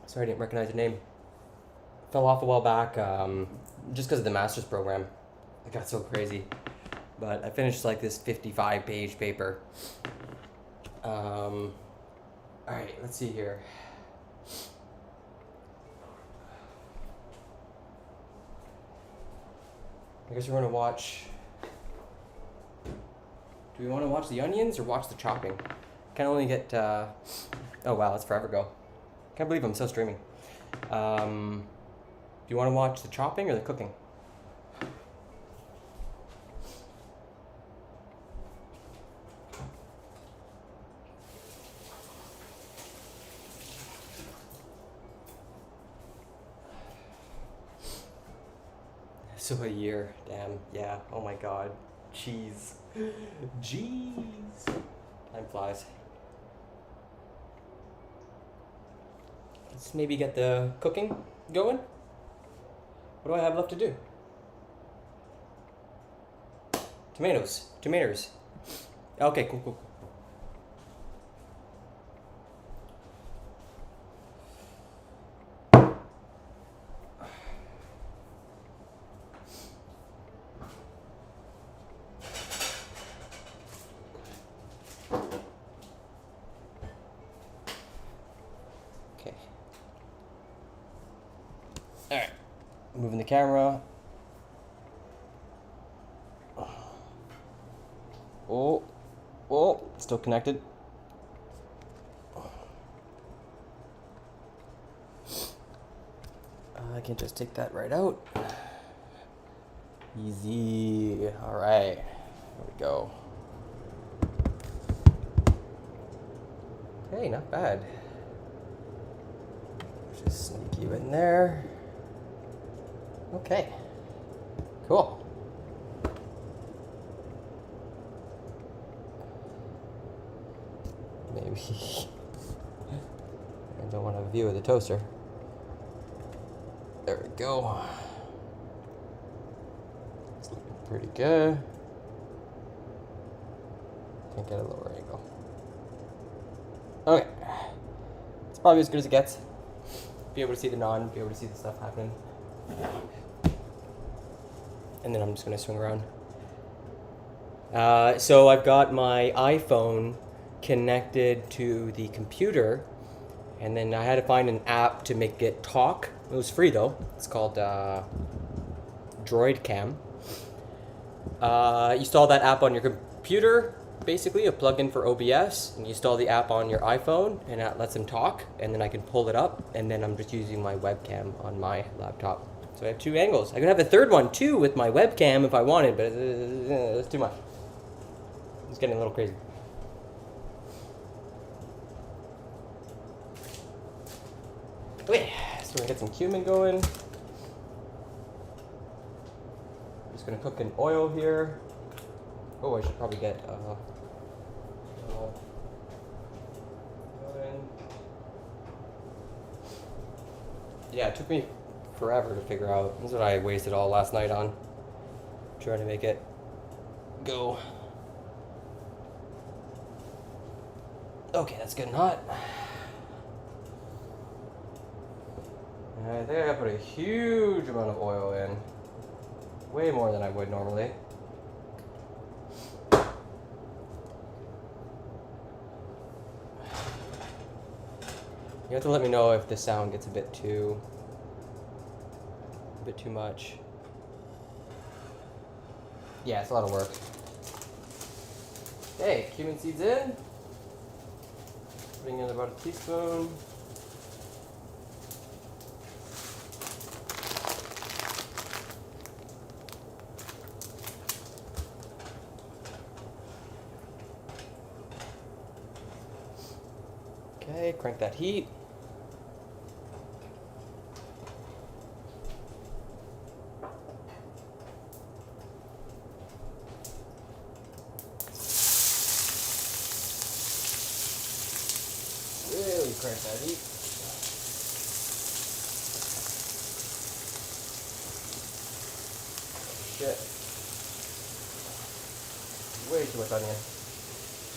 Sorry, I didn't recognize your name. Fell off a while back, just because of the master's program. It got so crazy, but I finished like this 55-page paper. All right, let's see here. I guess we're gonna watch. Do we want to watch the onions or watch the chopping? Can only get. Oh wow, that's forever ago. Can't believe I'm still streaming. Do you want to watch the chopping or the cooking? So a year, damn, yeah, oh my god, jeez, time flies. Let's maybe get the cooking going. What do I have left to do? Tomatoes. Okay, cool. Alright, moving the camera. Oh, still connected. I can just take that right out. Easy. Alright, there we go. Okay, not bad. Just sneak you in there. Okay, cool. Maybe I don't want a view of the toaster. There we go. It's looking pretty good. Can't get a lower angle. Okay. It's probably as good as it gets. Be able to see the naan, be able to see the stuff happening. And then I'm just gonna swing around. So I've got my iPhone connected to the computer, and then I had to find an app to make it talk. It was free though. It's called Droid Cam. You install that app on your computer, basically a plugin for OBS, and you install the app on your iPhone, and that lets them talk, and then I can pull it up, and then I'm just using my webcam on my laptop. So I have two angles. I could have a third one too with my webcam if I wanted, but it's too much. It's getting a little crazy. Okay, so we're gonna get some cumin going. Just gonna cook in oil here. Oh, I should probably get yeah, it took me forever to figure out. This is what I wasted all last night on, trying to make it go. Okay, that's good and hot. And I think I gotta put a huge amount of oil in. Way more than I would normally. You have to let me know if the sound gets a bit too much. Yeah, it's a lot of work. Okay, cumin seeds in. Putting in about a teaspoon. Okay, crank that heat. Really crank that heat. Shit. Way too much onion.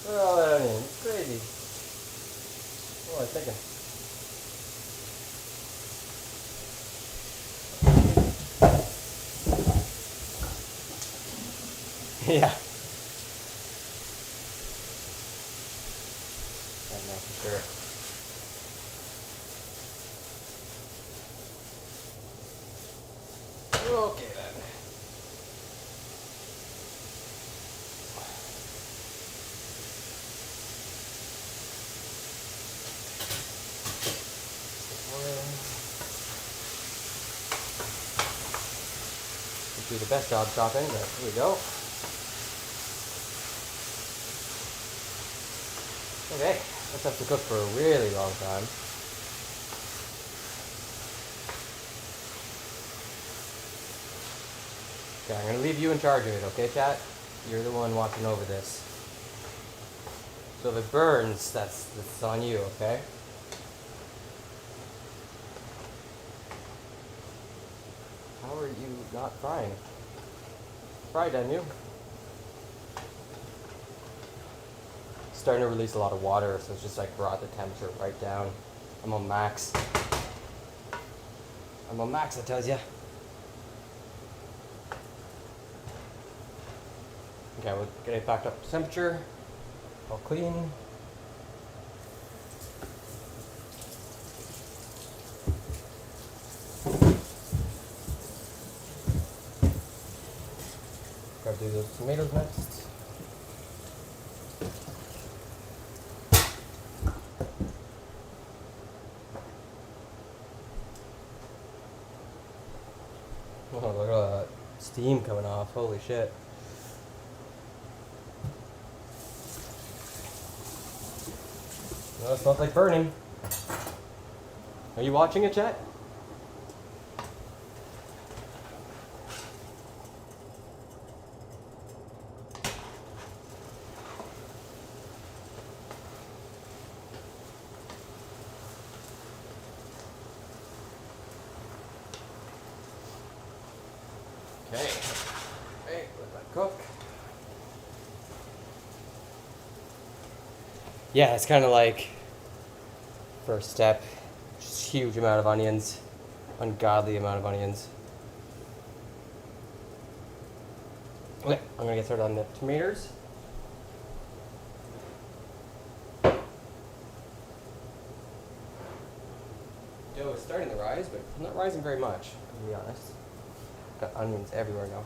Look at all that onion. It's crazy. What was I thinking? Yeah. I know for sure. Okay then. Do the best job chopping, but here we go. Okay, this has to cook for a really long time. Okay, I'm gonna leave you in charge of it, okay, chat? You're the one watching over this. So if it burns, that's on you, okay? How are you not frying? Fried, didn't you? Starting to release a lot of water, so it's just like brought the temperature right down. I'm on max. I'm on max, I tells ya. Okay, we'll get it back up to temperature. All clean. do those tomatoes next. Oh, look at all that steam coming off. Holy shit. No, it smells like burning. Are you watching it, chat? Okay. Hey, let that cook. Yeah, it's kind of like first step. Just huge amount of onions, ungodly amount of onions. Okay, I'm gonna get started on the tomatoes. Dough is starting to rise, but not rising very much, to be honest. Got onions everywhere now.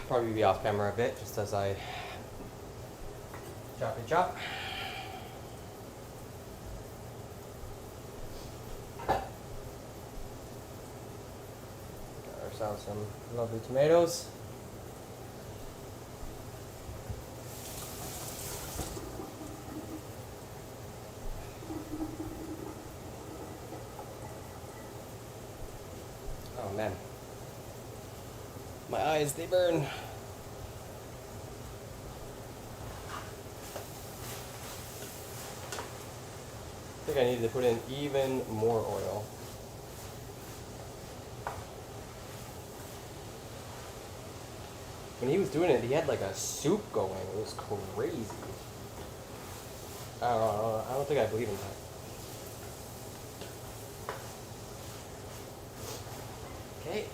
Probably be off camera a bit, just as I chop. Got ourselves some lovely tomatoes. Oh man. My eyes, they burn. I think I need to put in even more oil. When he was doing it, he had like a soup going. It was crazy. I don't know. I don't think I believe in that. Okay.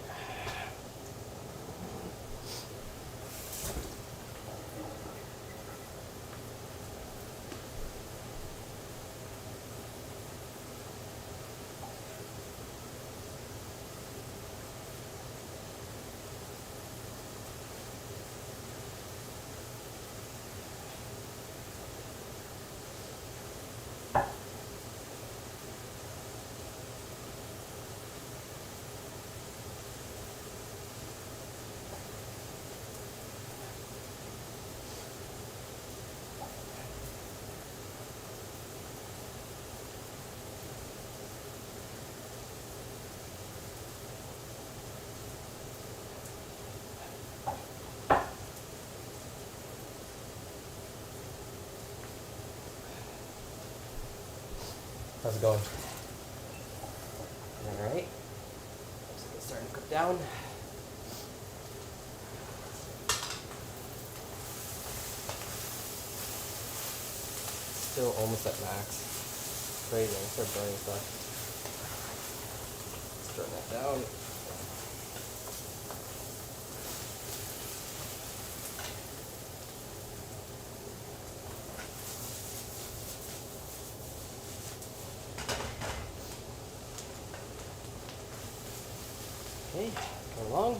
How's it going? Alright. It's starting to cook down. Still almost at max. Crazy, I start burning stuff. Let's turn that down. Okay, go along.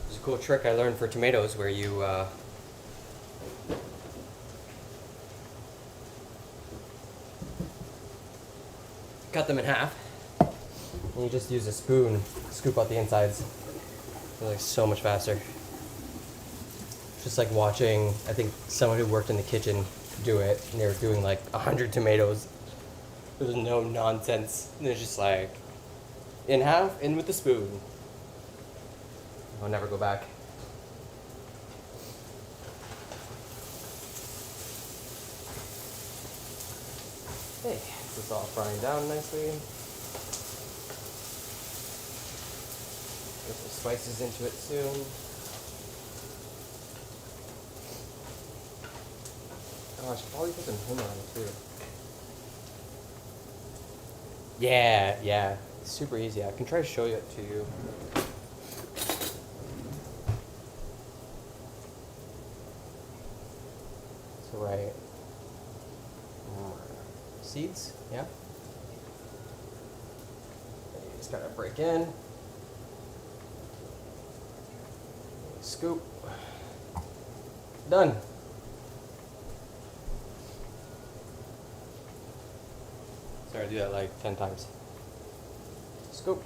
There's a cool trick I learned for tomatoes where you cut them in half, and you just use a spoon, scoop out the insides. They're like so much faster. Just like watching, I think someone who worked in the kitchen do it, and they were doing like 100 tomatoes. There was no nonsense. And it's just like, in half, in with the spoon. I'll never go back. Okay, this is all frying down nicely. Get some spices into it soon. Oh, I should probably put some humor on it too. Yeah. It's super easy. I can try to show it to you. So right. Seeds, yeah. You just gotta break in. Scoop. Done. Sorry, I do that like 10 times. Scoop.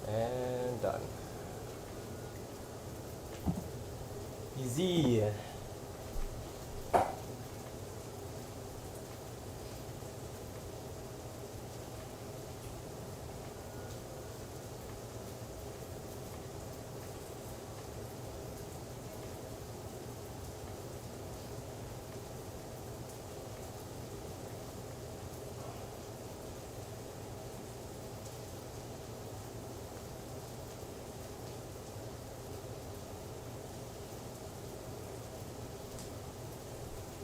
And done. Easy.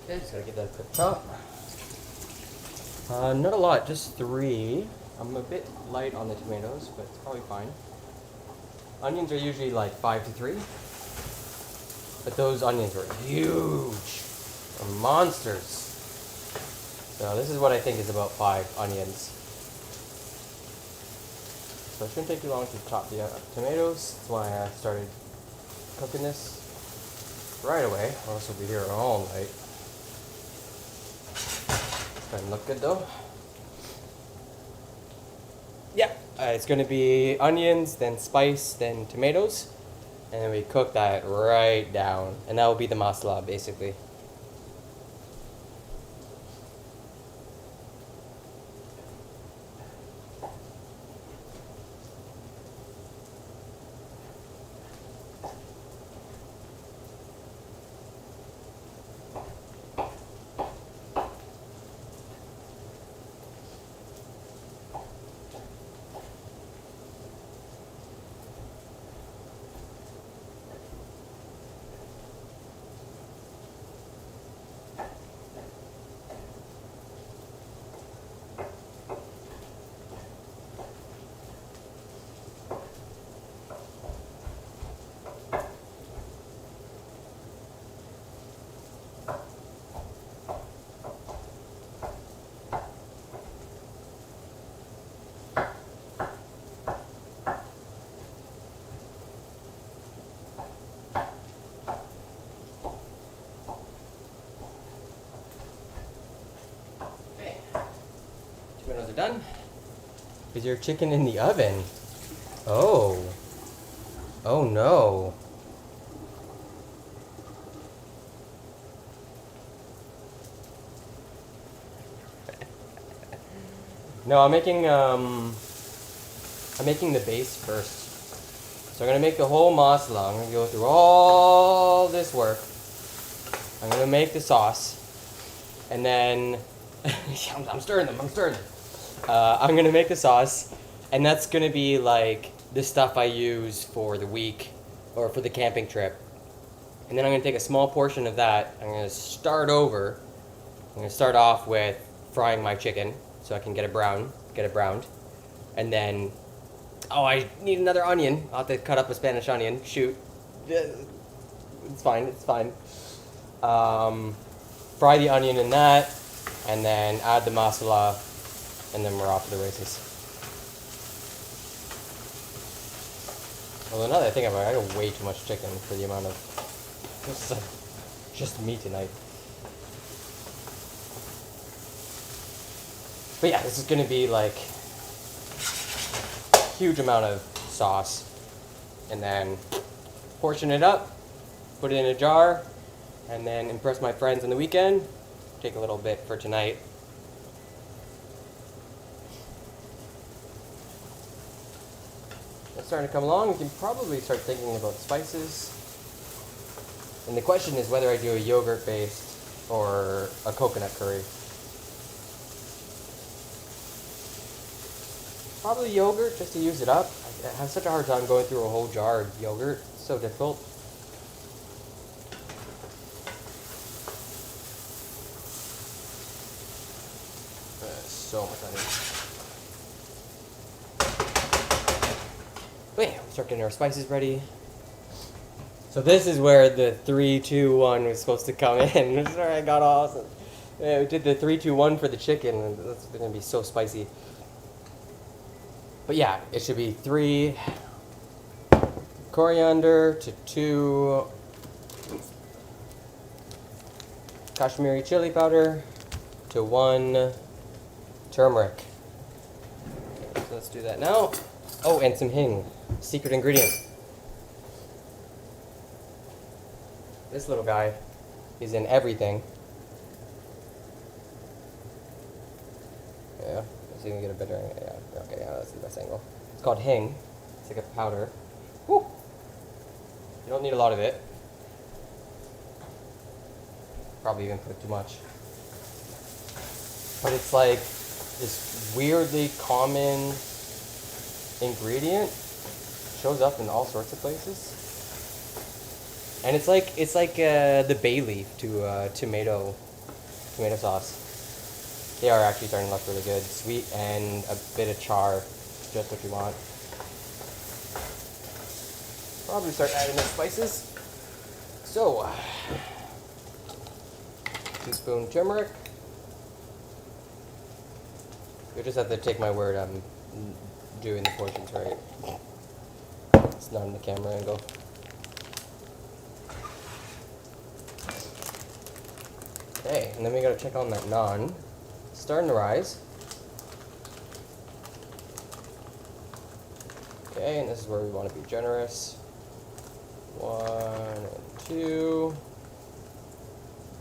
Okay, just gotta get that cooked up. Not a lot, just 3. I'm a bit light on the tomatoes, but it's probably fine. Onions are usually like 5 to 3. But those onions were huge. They're monsters. So this is what I think is about 5 onions. So it shouldn't take too long to chop the tomatoes. That's why I started cooking this right away, or else we'll be here all night. Doesn't look good though. Yeah, it's going to be onions, then spice, then tomatoes, and then we cook that right down, and that will be the masala basically. Tomatoes are done. Is your chicken in the oven? Oh. Oh no. No, I'm making the base first. So I'm gonna make the whole masala. I'm gonna go through all this work. I'm gonna make the sauce, and then I'm stirring them. I'm gonna make the sauce, and that's gonna be like the stuff I use for the week or for the camping trip. And then I'm gonna take a small portion of that. I'm gonna start over. I'm gonna start off with frying my chicken so I can get it browned. And then, oh, I need another onion. I'll have to cut up a Spanish onion. Shoot. It's fine. Fry the onion in that, and then add the masala, and then we're off to the races. Although now that I think about it, I got way too much chicken for the amount of... This is like just me tonight. But yeah, this is going to be like a huge amount of sauce. And then portion it up, put it in a jar, and then impress my friends on the weekend. Take a little bit for tonight. It's starting to come along. We can probably start thinking about spices. And the question is whether I do a yogurt based or a coconut curry. Probably yogurt just to use it up. I have such a hard time going through a whole jar of yogurt. It's so difficult. So much onion. Wait, we'll start getting our spices ready. So this is where the 3, 2, 1 was supposed to come in. Sorry, I got off. Yeah, we did the 3, 2, 1 for the chicken, and that's gonna be so spicy. But yeah, it should be 3 coriander to 2 Kashmiri chili powder to 1 turmeric. Okay, so let's do that now. Oh, and some hing, secret ingredient. This little guy is in everything. Yeah, let's see if we can get a better angle. Yeah, okay, yeah, that's the best angle. It's called hing. It's like a powder. Woo! You don't need a lot of it. Probably even put too much. But it's like this weirdly common ingredient. Shows up in all sorts of places. And it's like the bay leaf to tomato sauce. They are actually starting to look really good. Sweet and a bit of char, just what you want. Probably start adding the spices. So, teaspoon turmeric. You just have to take my word. I'm doing the portions right. It's not in the camera angle. Okay, and then we gotta check on that naan. It's starting to rise. Okay, and this is where we want to be generous. 1 and 2.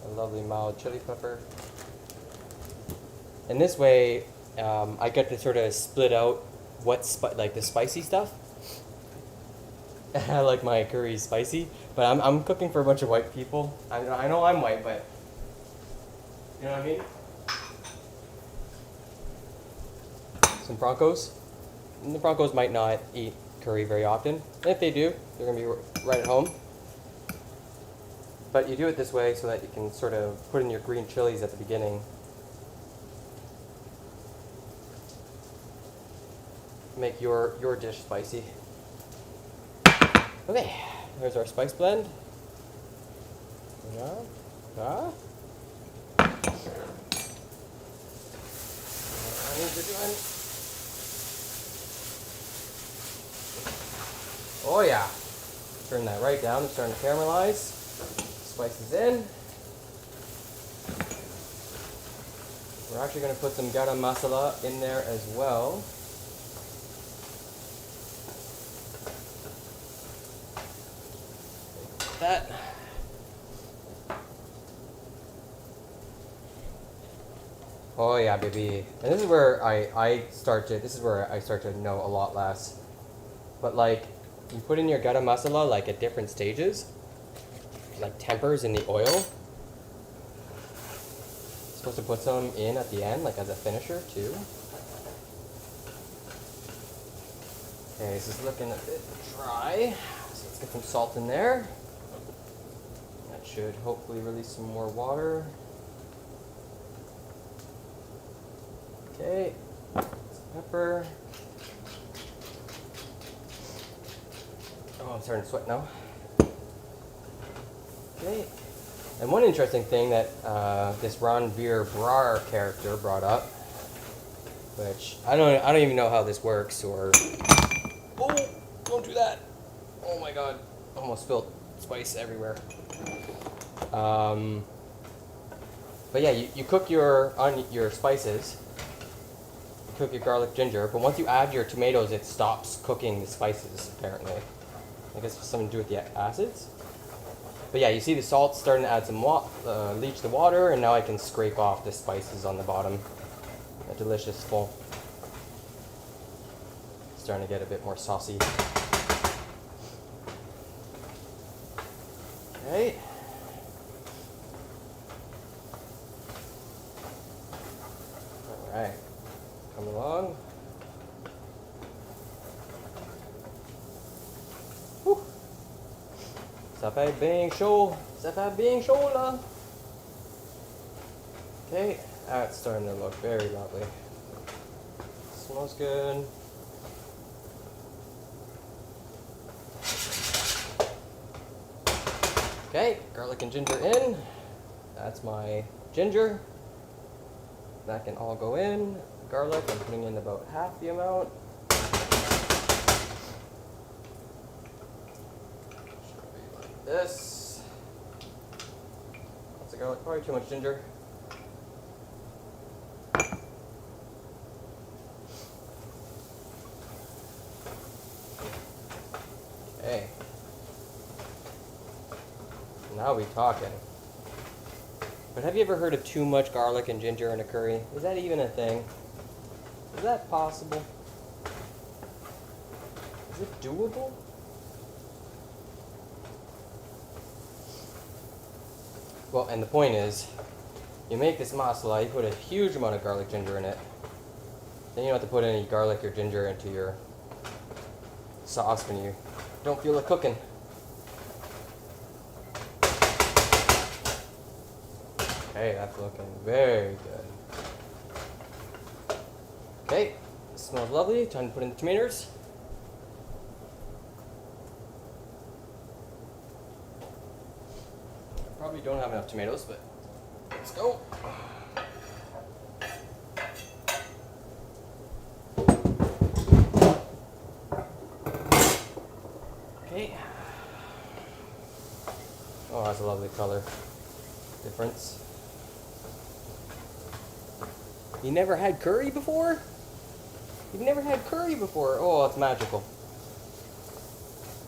A lovely mild chili pepper. And this way, I get to sort of split out what's like the spicy stuff. I like my curry spicy, but I'm cooking for a bunch of white people. I know I'm white, but you know what I mean? Some Broncos. And the Broncos might not eat curry very often. And if they do, they're going to be right at home. But you do it this way so that you can sort of put in your green chilies at the beginning. Make your dish spicy. Okay, there's our spice blend. Yeah. Oh yeah. Turn that right down. It's starting to caramelize. Spices in. We're actually going to put some garam masala in there as well. That. Oh yeah, baby. And this is where I start to know a lot less. But like, you put in your garam masala like at different stages, like tempers in the oil. You're supposed to put some in at the end, like as a finisher too. Okay, this is looking a bit dry. So let's get some salt in there. That should hopefully release some more water. Okay, some pepper. Oh, I'm starting to sweat now. Okay, and one interesting thing that this Ranveer Brar character brought up, which I don't even know how this works, or oh, don't do that! Oh my God, almost spilled spice everywhere. But yeah, you cook your spices. Cook your garlic, ginger, but once you add your tomatoes, it stops cooking the spices, apparently. I guess it's something to do with the acids. But yeah, you see the salt starting to add some leach the water, and now I can scrape off the spices on the bottom. A delicious full. Starting to get a bit more saucy. Okay. Alright. Come along. Ça fait bien chaud. Ça fait bien chaud là. Okay, that's starting to look very lovely. Smells good. Okay, garlic and ginger in. That's my ginger. That can all go in. Garlic, I'm putting in about half the amount. Should be like this. Lots of garlic, probably too much ginger. Okay. Now we talking. But have you ever heard of too much garlic and ginger in a curry? Is that even a thing? Is that possible? Is it doable? Well, and the point is, you make this masala, you put a huge amount of garlic ginger in it. Then you don't have to put any garlic or ginger into your sauce when you don't feel like cooking. Okay, that's looking very good. Okay, smells lovely. Time to put in the tomatoes. Probably don't have enough tomatoes, but let's go. Okay. Oh, that's a lovely color difference. You never had curry before? You've never had curry before? Oh, it's magical.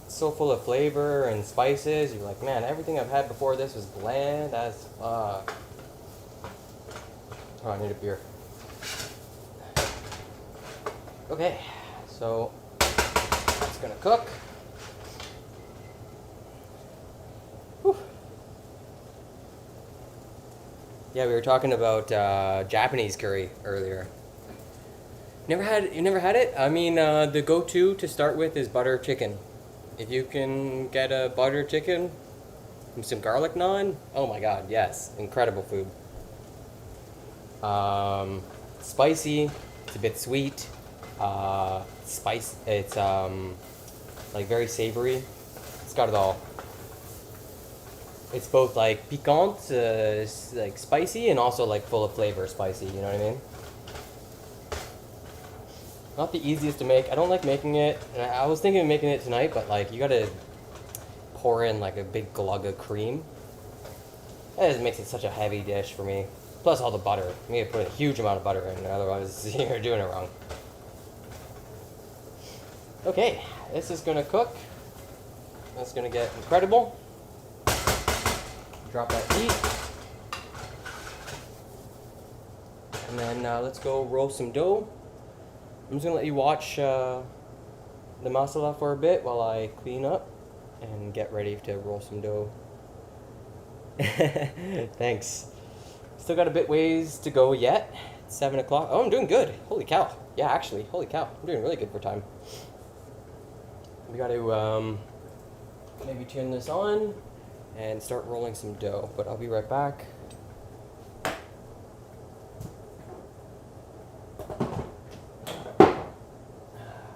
It's so full of flavor and spices. You're like, man, everything I've had before this was bland as fuck. Oh, I need a beer. Okay, so it's gonna cook. Whew. Yeah, we were talking about Japanese curry earlier. You never had it? I mean, the go-to to start with is butter chicken. If you can get a butter chicken with some garlic naan, oh my god, yes, incredible food. Spicy, it's a bit sweet. It's like very savory. It's got it all. It's both like piquant, like spicy, and also like full of flavor, spicy. You know what I mean? Not the easiest to make. I don't like making it. And I was thinking of making it tonight, but like you gotta pour in like a big glug of cream. That just makes it such a heavy dish for me. Plus all the butter. You need to put a huge amount of butter in, otherwise you're doing it wrong. Okay, this is gonna cook. That's gonna get incredible. Drop that heat. And then let's go roll some dough. I'm just gonna let you watch the masala for a bit while I clean up and get ready to roll some dough. Thanks. Still got a bit ways to go yet. It's 7 o'clock. Oh, I'm doing good. Holy cow. Yeah, actually, holy cow. I'm doing really good for time. We got to maybe turn this on and start rolling some dough, but I'll be right back.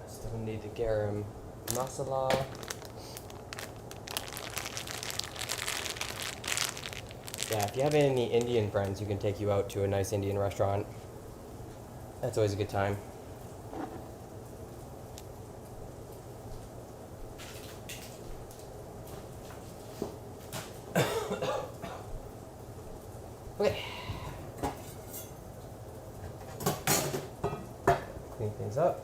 Still need the garam masala. Yeah, if you have any Indian friends who can take you out to a nice Indian restaurant, that's always a good time. Okay. Clean things up.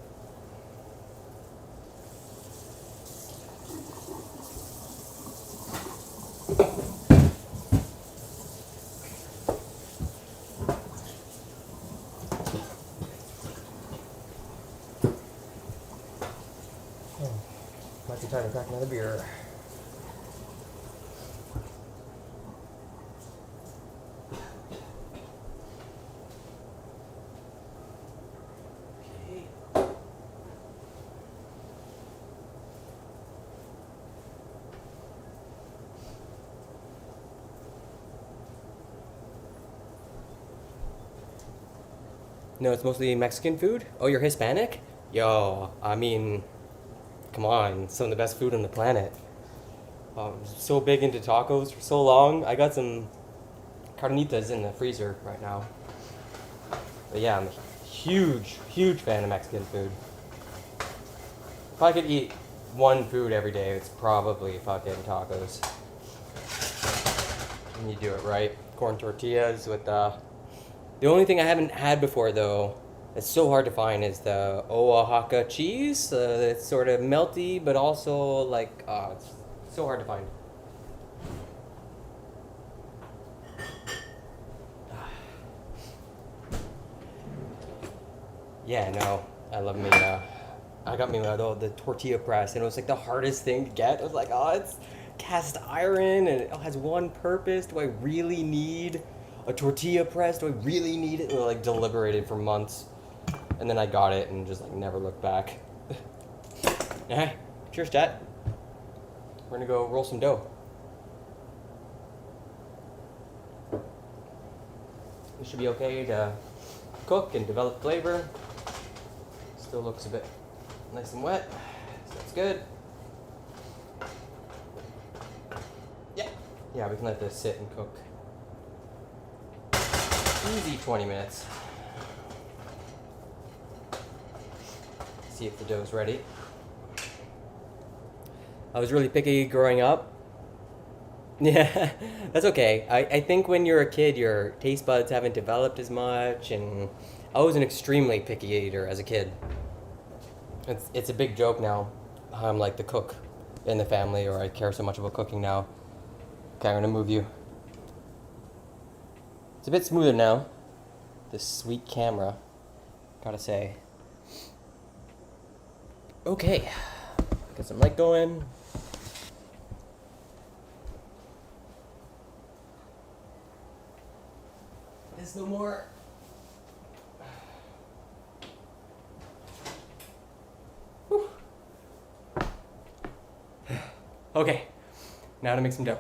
Might be time to crack another beer. No, it's mostly Mexican food. Oh, you're Hispanic? Yo, I mean, come on, some of the best food on the planet. I'm so big into tacos for so long. I got some carnitas in the freezer right now. But yeah, I'm a huge, huge fan of Mexican food. If I could eat one food every day, it's probably fucking tacos. And you do it right. Corn tortillas with the only thing I haven't had before though, it's so hard to find, is the Oaxaca cheese. It's sort of melty, but also like it's so hard to find. Yeah, no, I love me. I got me the tortilla press, and it was like the hardest thing to get. I was like, oh, it's cast iron, and it has one purpose. Do I really need a tortilla press? Do I really need it? And I like deliberated for months, and then I got it, and just like never looked back. Yeah, cheers, chat. We're gonna go roll some dough. This should be okay to cook and develop flavor. Still looks a bit nice and wet, so that's good. Yeah, yeah, we can let this sit and cook. Easy 20 minutes. See if the dough's ready. I was really picky growing up. Yeah, that's okay. I think when you're a kid, your taste buds haven't developed as much, and I was an extremely picky eater as a kid. It's a big joke now. I'm like the cook in the family, or I care so much about cooking now. Okay, I'm gonna move you. It's a bit smoother now. This sweet camera, gotta say. Okay, get some light going. There's no more. Whew. Okay, now to make some dough.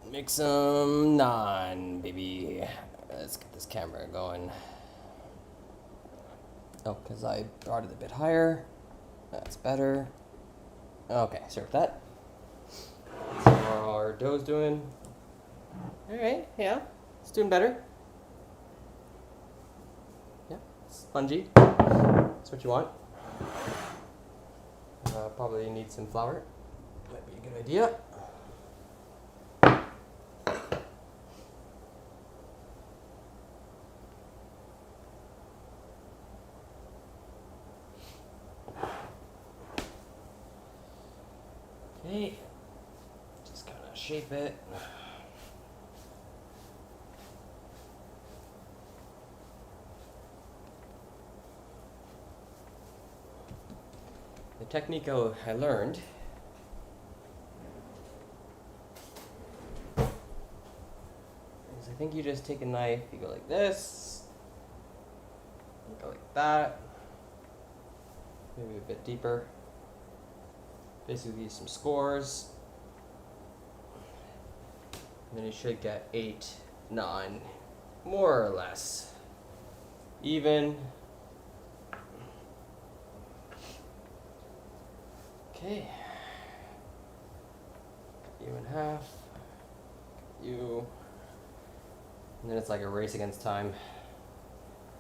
Make some naan, baby. Let's get this camera going. Oh, because I brought it a bit higher. That's better. Okay, start with that. So our dough's doing. Alright, yeah. It's doing better. Yeah, spongy. That's what you want. Probably need some flour. Might be a good idea. Okay, just kind of shape it. The technique I learned is, I think you just take a knife, you go like this, you go like that, maybe a bit deeper. Basically some scores, and then you should get 8, 9, more or less even. Okay, cut you in half, you, and then it's like a race against time.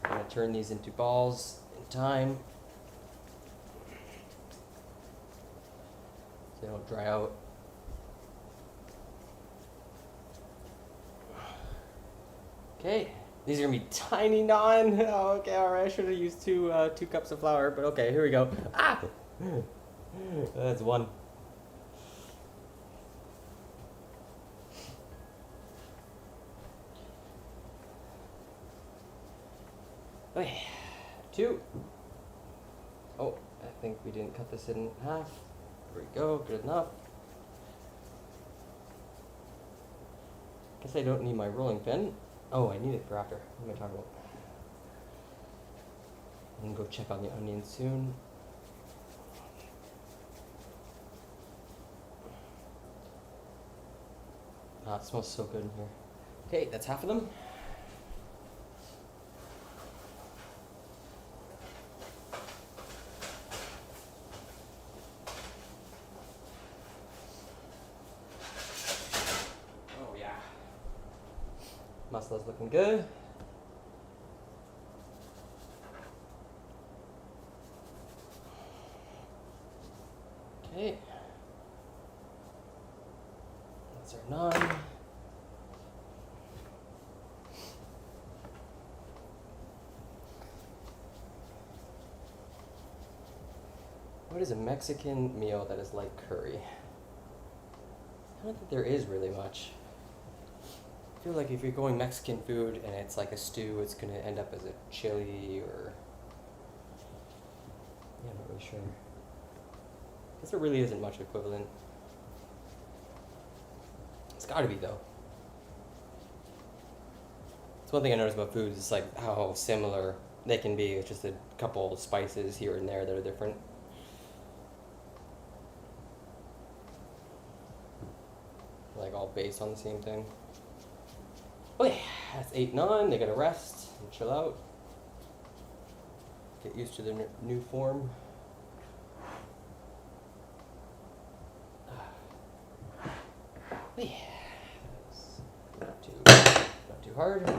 I'm gonna turn these into balls in time, so they don't dry out. Okay, these are gonna be tiny naan. Oh, okay, all right. I should have used two cups of flour, but okay, here we go. Ah, that's one. Okay, 2. Oh, I think we didn't cut this in half. There we go, good enough. Guess I don't need my rolling pin. Oh, I need it for after. What am I talking about? I'm gonna go check on the onions soon. Ah, it smells so good in here. Okay, that's half of them. Oh yeah. Masala's looking good. Okay. That's our naan. What is a Mexican meal that is like curry? I don't think there is really much. I feel like if you're going Mexican food and it's like a stew, it's gonna end up as a chili or... Yeah, I'm not really sure. I guess there really isn't much equivalent. It's gotta be though. It's one thing I notice about foods, it's like how similar they can be. It's just a couple spices here and there that are different. Like all based on the same thing. Okay, that's 8-9. They gotta rest and chill out. Get used to their new form. Yeah, not too hard.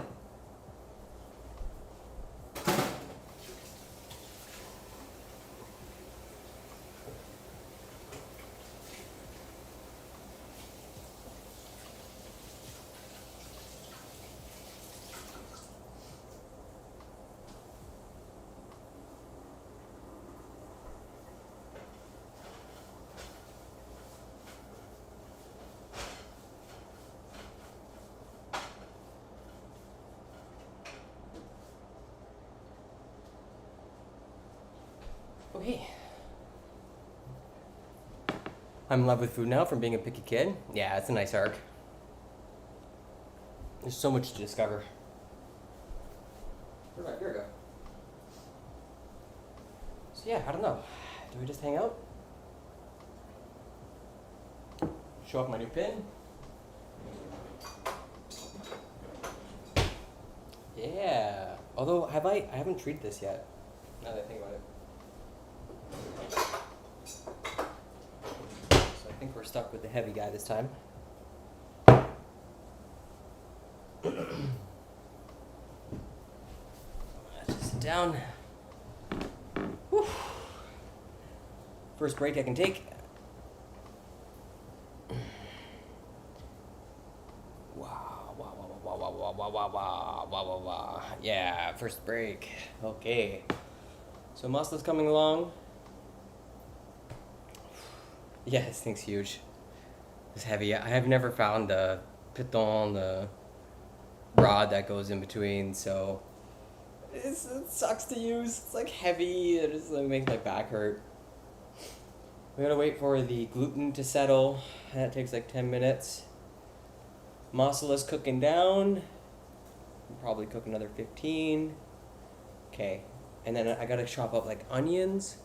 Okay. I'm in love with food now from being a picky kid. Yeah, it's a nice arc. There's so much to discover. Here we go. So yeah, I don't know. Do we just hang out? Show off my new pin? Yeah. Although, I haven't treated this yet. Now that I think about it. So I think we're stuck with the heavy guy this time. Just sit down. Whew. First break I can take. Wow. Yeah, first break. Okay. So masala's coming along. Yeah, this thing's huge. It's heavy. I have never found the piton, the rod that goes in between, so it sucks to use. It's like heavy. It just like, makes my back hurt. We gotta wait for the gluten to settle. That takes like 10 minutes. Masala's cooking down. I'll probably cook another 15. Okay. And then I gotta chop up like onions.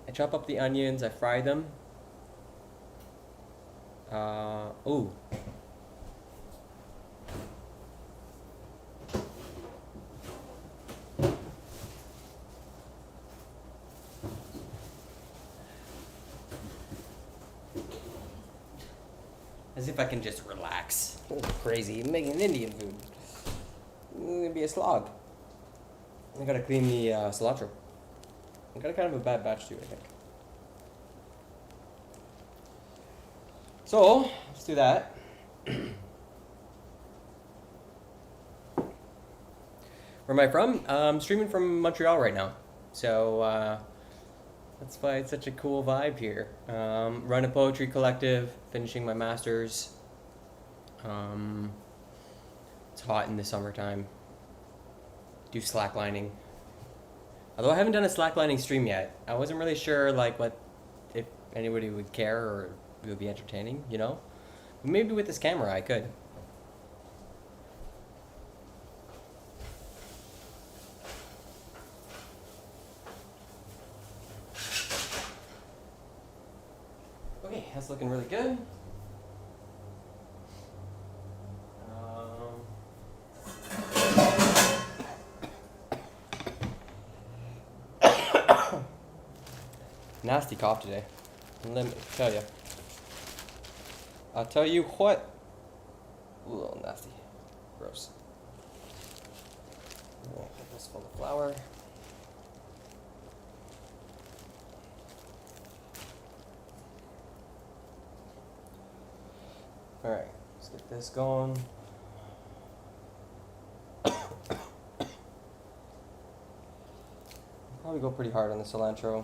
I chop up the onions, I fry them. Ooh. As if I can just relax. Oh, crazy. I'm making Indian food. It's gonna be a slog. I gotta clean the cilantro. I got kind of a bad batch too, I think. So, let's do that. Where am I from? I'm streaming from Montreal right now. So, that's why it's such a cool vibe here. Run a poetry collective, finishing my master's. It's hot in the summertime. Do slacklining. Although I haven't done a slacklining stream yet. I wasn't really sure like what if anybody would care or it would be entertaining, you know? But maybe with this camera I could. Okay, that's looking really good. Nasty cough today. Let me tell you. I'll tell you what. Ooh, a little nasty. Gross. Alright, get this full of flour. Alright, let's get this going. Probably go pretty hard on the cilantro.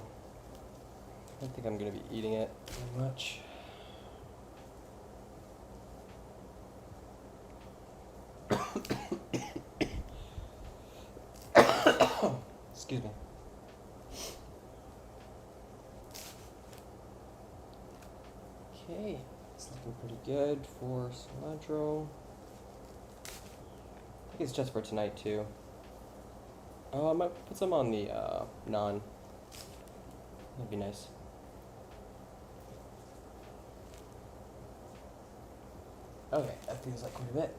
I don't think I'm gonna be eating it very much. Excuse me. Okay, it's looking pretty good for cilantro. I think it's just for tonight too. I might put some on the naan. That'd be nice. Okay, that feels like quite a bit.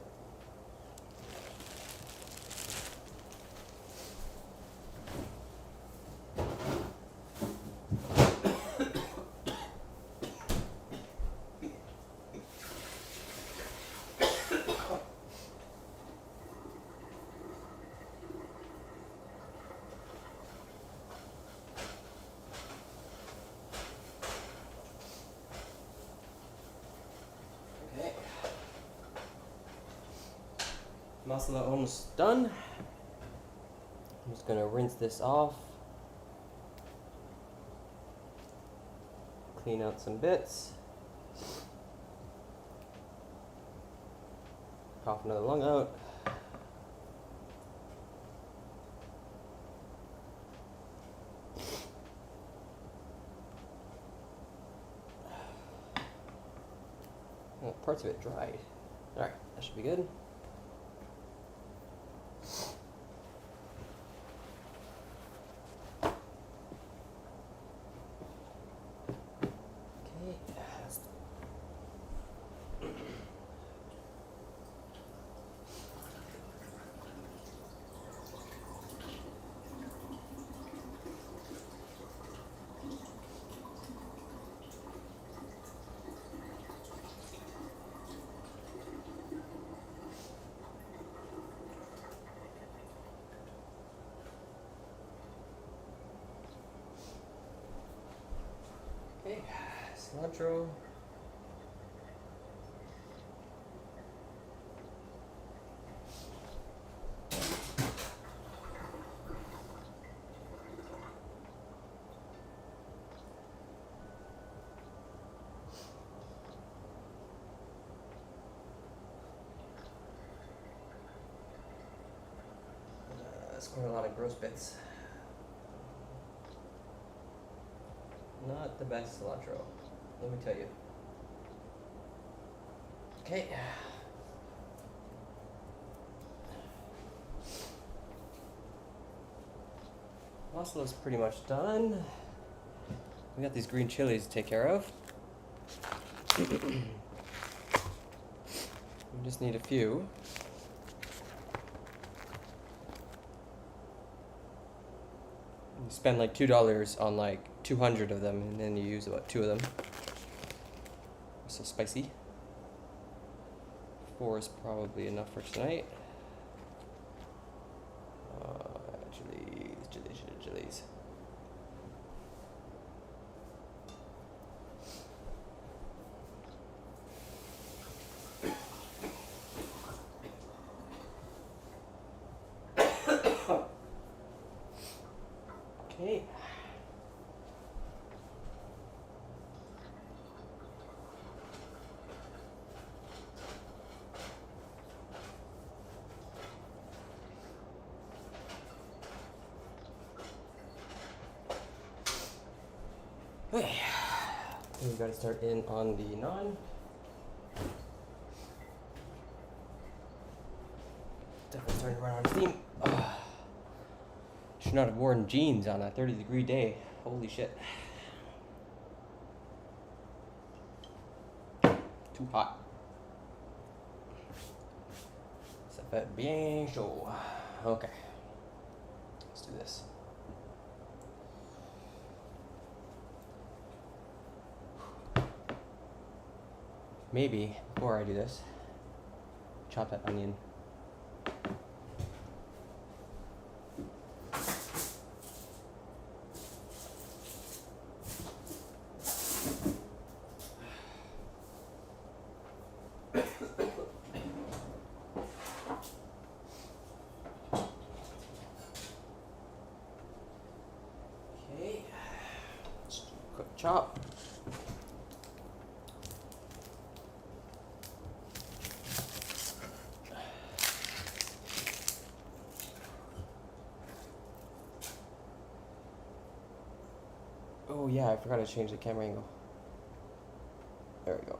Okay. Masala almost done. I'm just gonna rinse this off. Clean out some bits. Cough another lung out. Oh, parts of it dried. Alright, that should be good. Okay, that's okay, cilantro. That's quite a lot of gross bits. Not the best cilantro, let me tell you. Okay. Masala's pretty much done. We got these green chilies to take care of. We just need a few. You spend like $2 on like 200 of them, and then you use about 2 of them. So spicy. 4 is probably enough for tonight. Chilies. Okay. Okay. We gotta start in on the naan. Definitely starting to run out of steam. Should not have worn jeans on a 30-degree day. Holy shit. Too hot. Ça fait bien chaud. Okay. Let's do this. maybe before I do this, chop that onion. Okay, let's do a quick chop. Oh yeah, I forgot to change the camera angle. There we go.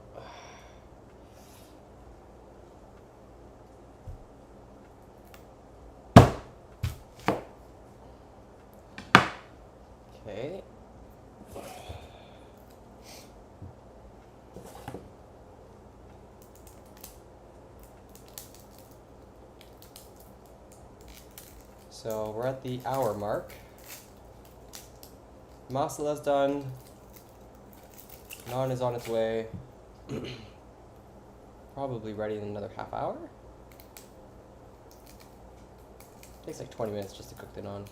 Okay. So we're at the hour mark. Masala's done. Naan is on its way. Probably ready in another half hour. Takes like 20 minutes just to cook the naan.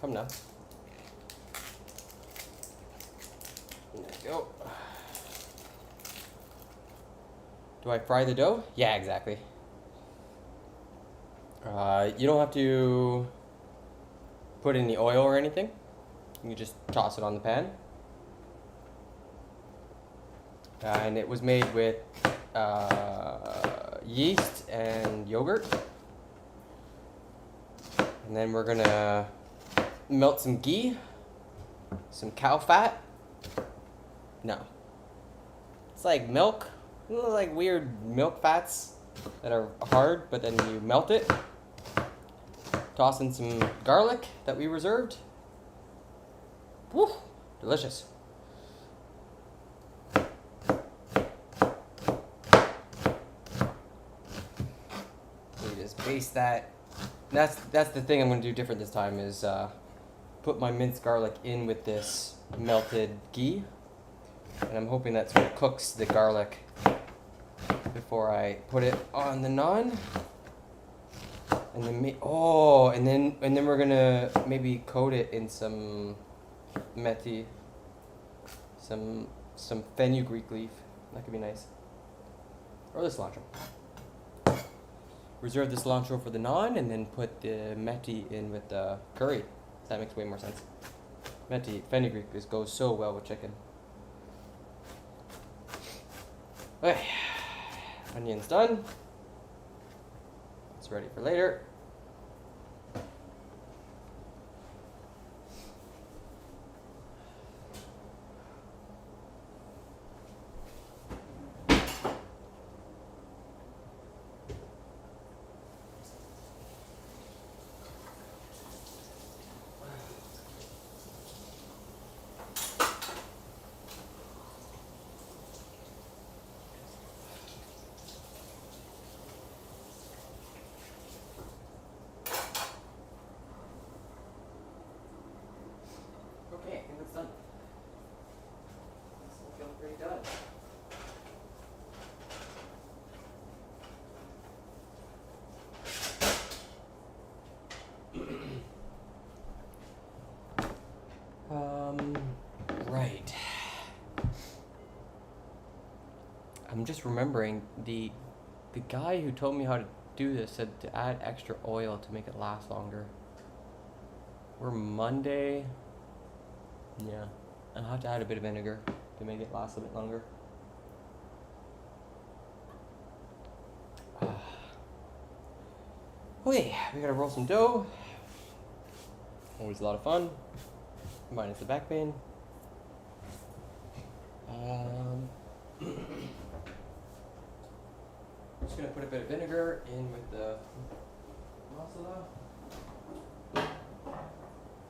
Come now. There you go. Do I fry the dough? Yeah, exactly. You don't have to put any oil or anything. You can just toss it on the pan. And it was made with yeast and yogurt. And then we're gonna melt some ghee, some cow fat. No. It's like milk, like weird milk fats that are hard, but then you melt it. Toss in some garlic that we reserved. Woo, delicious. We just baste that. That's the thing I'm gonna do different this time is put my minced garlic in with this melted ghee, and I'm hoping that sort of cooks the garlic before I put it on the naan. And then and then we're gonna maybe coat it in some methi, some fenugreek leaf. That could be nice. Or the cilantro. Reserve the cilantro for the naan, and then put the methi in with the curry. That makes way more sense. Methi, fenugreek, this goes so well with chicken. Okay, onion's done. It's ready for later. Okay, I think that's done. This will feel pretty done. Right. I'm just remembering the guy who told me how to do this said to add extra oil to make it last longer. We're Monday. Yeah, I'll have to add a bit of vinegar to make it last a bit longer. Okay, we gotta roll some dough. Always a lot of fun, minus the back pain. I'm just gonna put a bit of vinegar in with the masala. If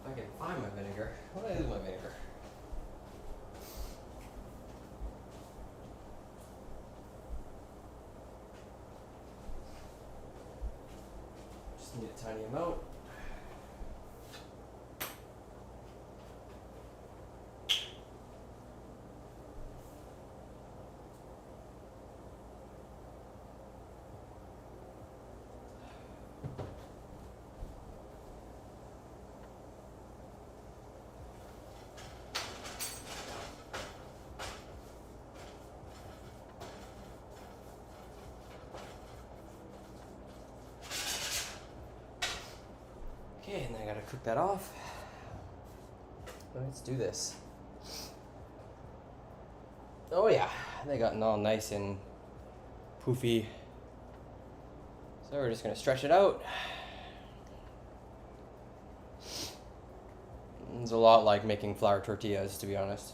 I can find my vinegar. What is my vinegar? Just need a tiny amount. cook that off. Let's do this. Oh yeah, they gotten all nice and poofy. So we're just gonna stretch it out. It's a lot like making flour tortillas, to be honest.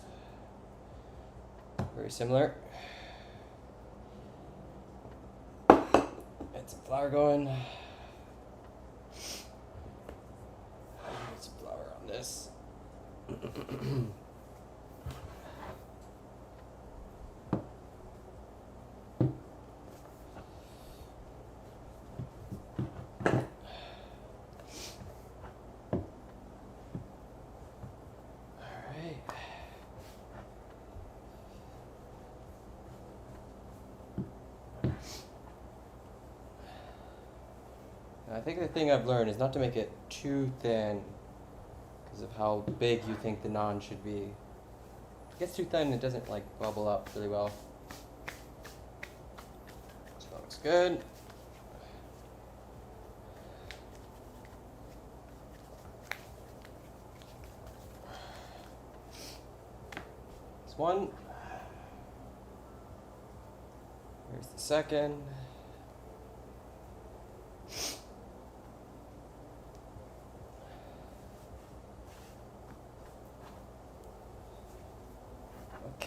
Very similar. Get some flour going. Get some flour on this. I think the thing I've learned is not to make it too thin because of how big you think the naan should be. If it gets too thin, it doesn't like bubble up really well. So that looks good. This one. Here's the second.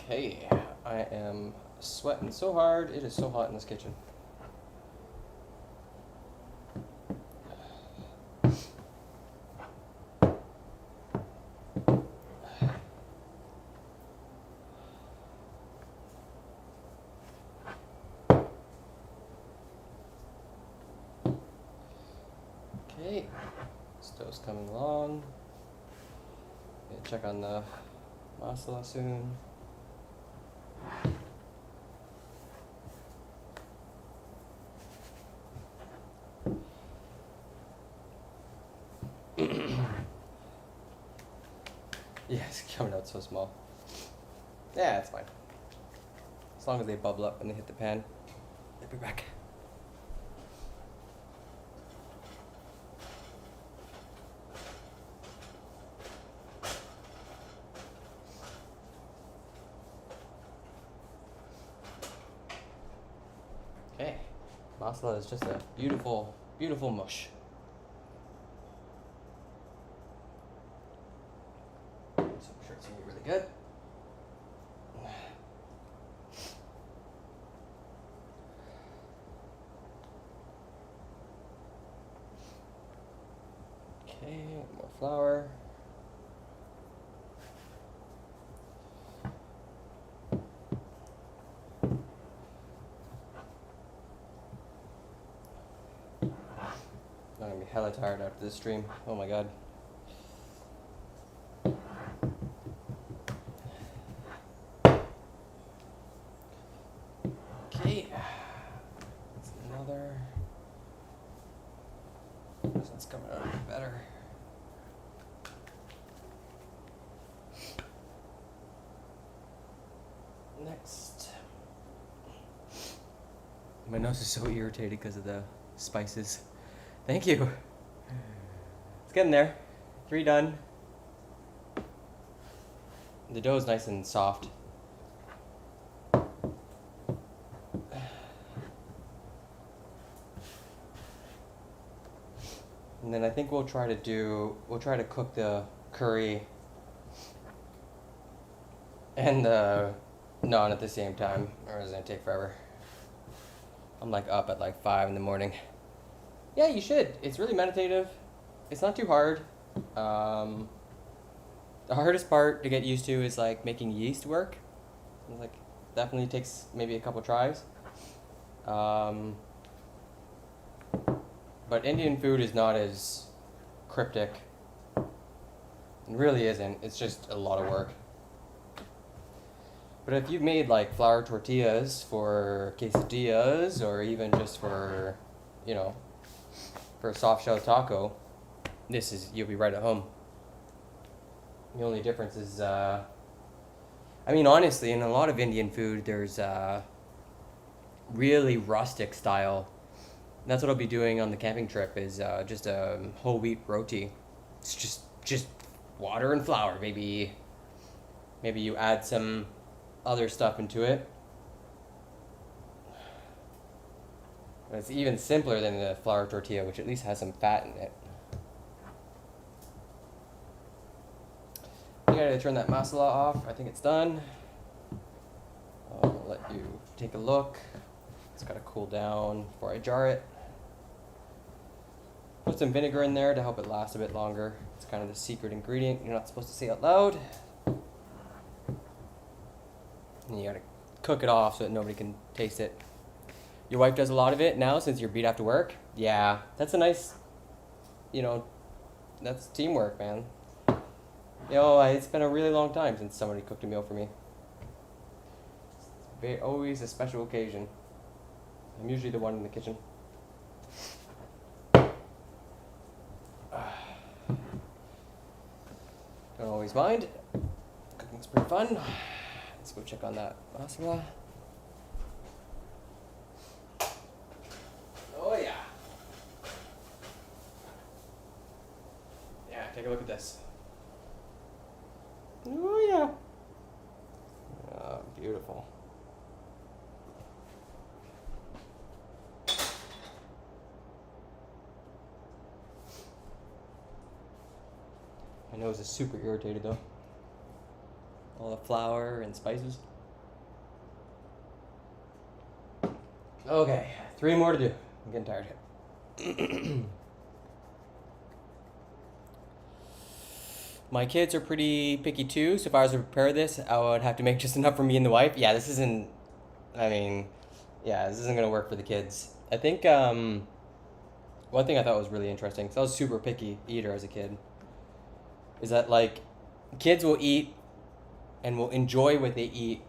Okay, I am sweating so hard. It is so hot in this kitchen. Okay, stove's coming along. Gonna check on the masala soon. Yeah, it's coming out so small. Yeah, it's fine. As long as they bubble up when they hit the pan. I'll be back. Okay, masala is just a beautiful, beautiful mush. So I'm sure it's gonna be really good. Okay, more flour. I'm gonna be hella tired after this stream. Oh my god. Okay. That's another. This one's coming out a bit better. Next. My nose is so irritated because of the spices. Thank you. It's getting there. 3 done. The dough is nice and soft. And then I think we'll try to cook the curry and the naan at the same time, or it's gonna take forever. I'm like up at like 5 in the morning. Yeah, you should. It's really meditative. It's not too hard. The hardest part to get used to is like making yeast work. Like definitely takes maybe a couple tries. But Indian food is not as cryptic. It really isn't. It's just a lot of work. But if you've made like flour tortillas for quesadillas or even just for, you know, for a soft shell taco, you'll be right at home. The only difference is, I mean, honestly, in a lot of Indian food, there's really rustic style. That's what I'll be doing on the camping trip is just a whole wheat roti. It's just water and flour. Maybe you add some other stuff into it. But it's even simpler than the flour tortilla, which at least has some fat in it. I think I gotta turn that masala off. I think it's done. I'll let you take a look. It's gotta cool down before I jar it. Put some vinegar in there to help it last a bit longer. It's kind of the secret ingredient you're not supposed to say out loud. And you gotta cook it off so that nobody can taste it. Your wife does a lot of it now since you're beat after work? Yeah, that's a nice, that's teamwork, man. It's been a really long time since somebody cooked a meal for me. It's always a special occasion. I'm usually the one in the kitchen. Don't always mind. Cooking's pretty fun. Let's go check on that masala. Oh yeah. Yeah, take a look at this. Oh yeah. Oh, beautiful. My nose is super irritated though. All the flour and spices. Okay, 3 more to do. I'm getting tired. My kids are pretty picky too, so if I was to prepare this, I would have to make just enough for me and the wife. Yeah, this isn't gonna work for the kids. I think one thing I thought was really interesting, because I was a super picky eater as a kid, is that like kids will eat and will enjoy what they eat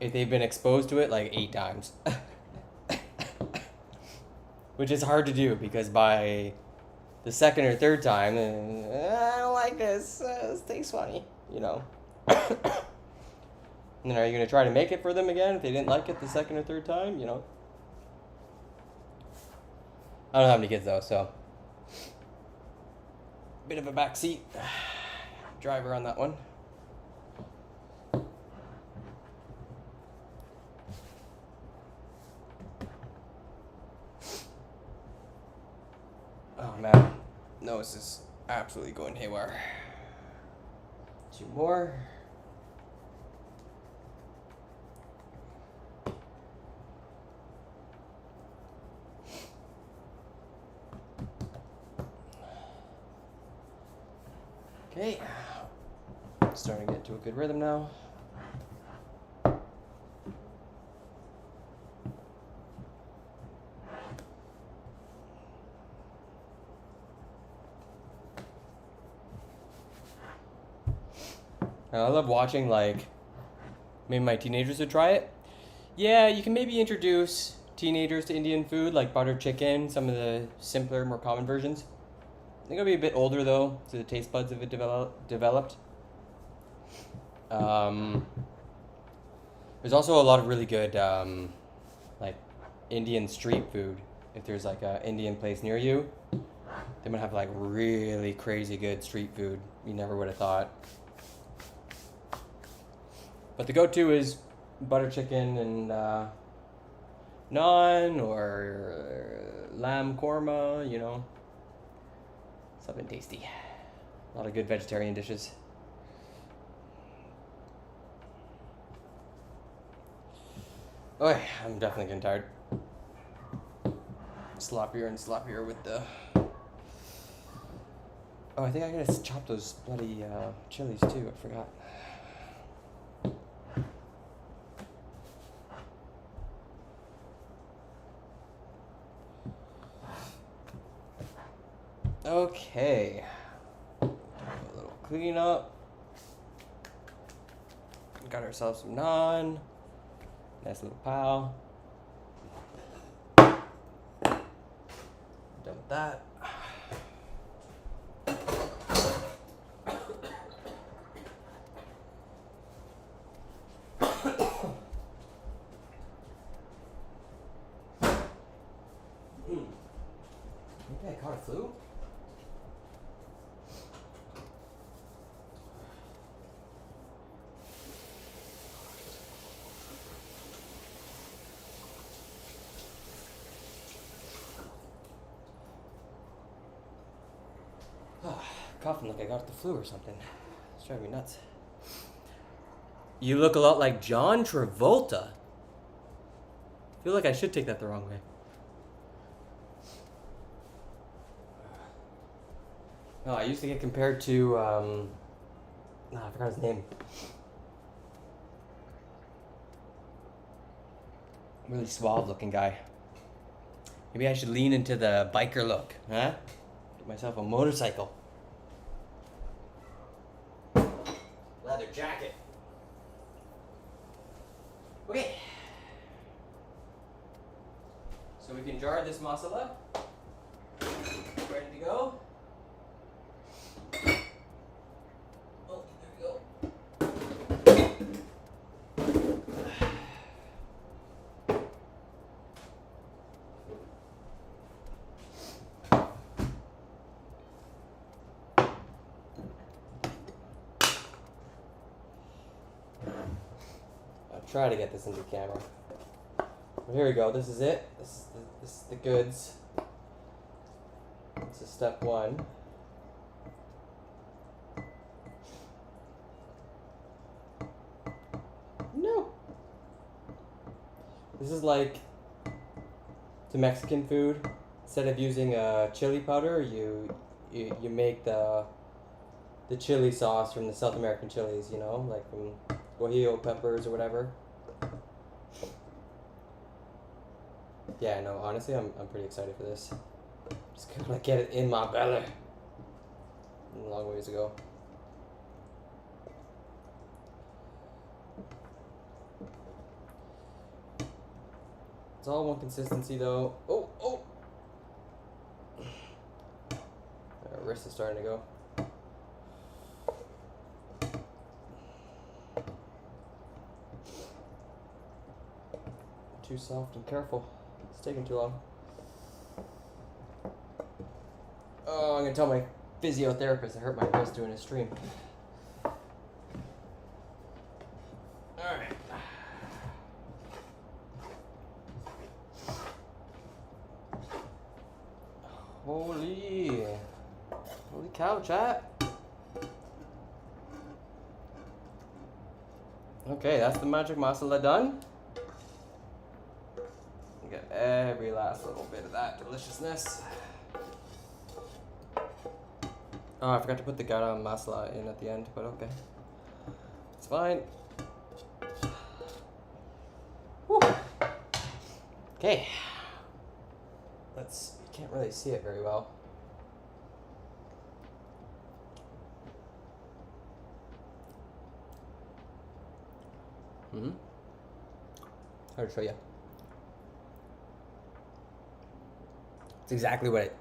if they've been exposed to it like 8 times. Which is hard to do because by the second or third time, I don't like this. This tastes funny, And then are you gonna try to make it for them again if they didn't like it the second or third time? I don't have any kids though, so bit of a backseat driver on that one. Oh man, nose is absolutely going haywire. 2 more. Okay, starting to get to a good rhythm now. I love watching, maybe my teenagers would try it. Yeah, you can maybe introduce teenagers to Indian food, like butter chicken, some of the simpler, more common versions. I think I'll be a bit older, though, so the taste buds of it developed. There's also a lot of really good, Indian street food. If there's, a Indian place near you, they might have, really crazy good street food you never would have thought. But the go-to is butter chicken and naan or lamb korma, something tasty. A lot of good vegetarian dishes. Okay, I'm definitely getting tired. Sloppier and sloppier with the... Oh, I think I gotta chop those bloody chilies too, I forgot. Okay, a little cleanup. Got ourselves some naan. Nice little pile. Done with that. Maybe I caught a flu? coughing like I got the flu or something. It's driving me nuts. You look a lot like John Travolta. I feel like I should take that the wrong way. No, I used to get compared to, I forgot his name. Really suave looking guy. Maybe I should lean into the biker look, huh? Get myself a motorcycle. Leather jacket. Okay. So we can jar this masala. Ready to go? Oh, there we go. I'll try to get this into camera. But here we go. This is it. This is the goods. This is step one. No. This is like to Mexican food. Instead of using chili powder, you make the chili sauce from the South American chilies. You know, like from guajillo peppers or whatever. Yeah, no, honestly, I'm pretty excited for this. Just gonna get it in my belly. A long ways to go. It's all one consistency though. Oh, oh! My wrist is starting to go. Too soft and careful. It's taking too long. Oh, I'm gonna tell my physiotherapist I hurt my wrist doing a stream. Alright. Holy cow, chat. Okay, that's the magic masala done. You get every last little bit of that deliciousness. Oh, I forgot to put the garam masala in at the end, but okay. It's fine. Whew. Okay. You can't really see it very well. Hard to show you. It's exactly what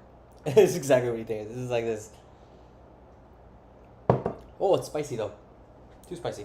it's exactly what you think. This is like this. Oh, it's spicy though. Too spicy.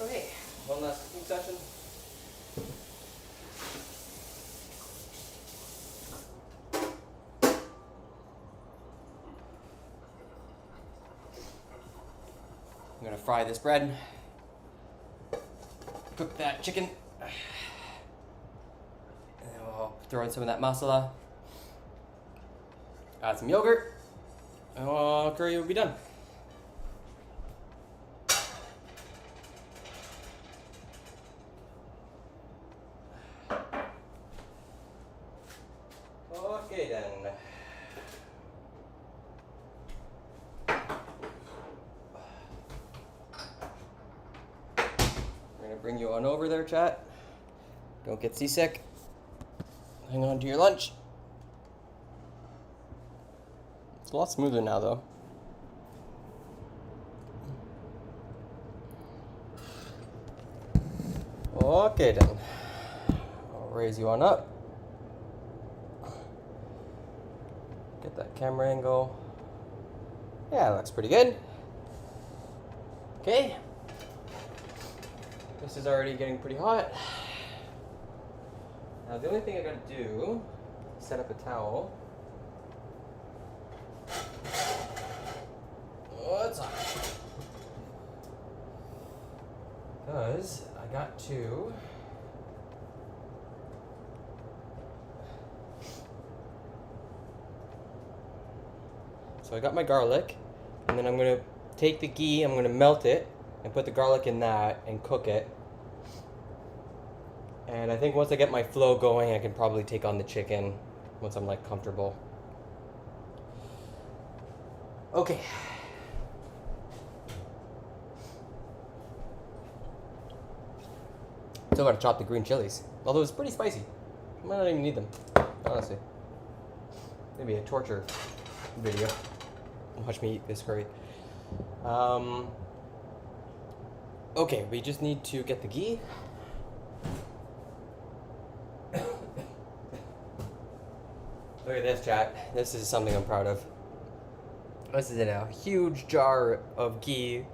Okay, one last cooking session. I'm gonna fry this bread, cook that chicken, and then we'll throw in some of that masala, add some yogurt, and our curry will be done. Okay then. We're gonna bring you on over there, chat. Don't get seasick. Hang on to your lunch. It's a lot smoother now though. Okay then. I'll raise you on up. Get that camera angle. Yeah, that looks pretty good. Okay. This is already getting pretty hot. Now the only thing I gotta do is set up a towel. Oh, it's hot. Because I got to So I got my garlic, and then I'm gonna take the ghee, I'm gonna melt it, and put the garlic in that and cook it. And I think once I get my flow going, I can probably take on the chicken once I'm like comfortable. Okay. Still gotta chop the green chilies, although it's pretty spicy. I might not even need them, honestly. Maybe a torture video. Watch me eat this curry. Okay, we just need to get the ghee. Look at this, chat. This is something I'm proud of. This is in a huge jar of ghee,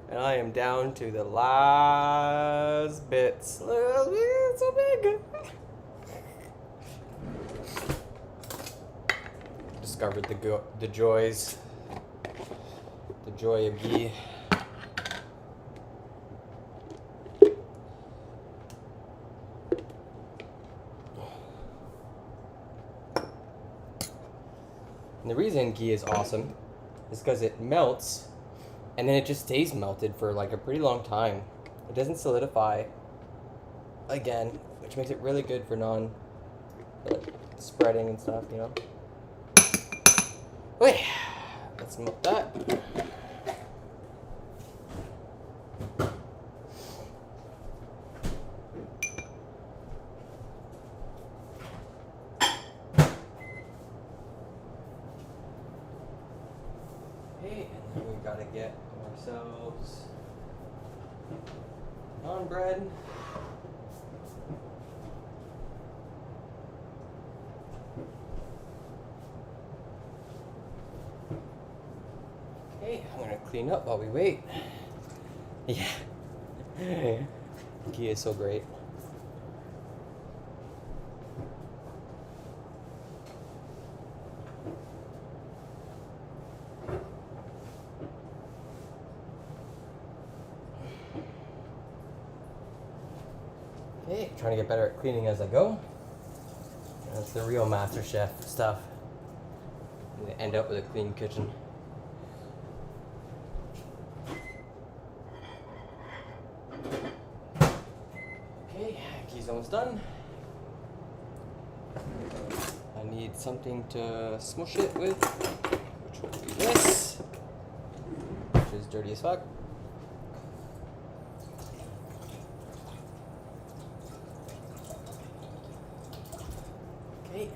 and I am down to the last bits. It's so big. Discovered the joys. The joy of ghee. And the reason ghee is awesome is because it melts and then it just stays melted for like a pretty long time. It doesn't solidify again, which makes it really good for like, spreading and stuff, you know. Okay, let's melt that. Okay, and then we gotta get ourselves naan bread. Okay, I'm gonna clean up while we wait. Yeah. Ghee is so great. Okay, trying to get better at cleaning as I go. That's the real Master Chef stuff. I'm gonna end up with a clean kitchen. Okay, ghee's almost done. I need something to smush it with, which will be this, which is dirty as fuck. Okay.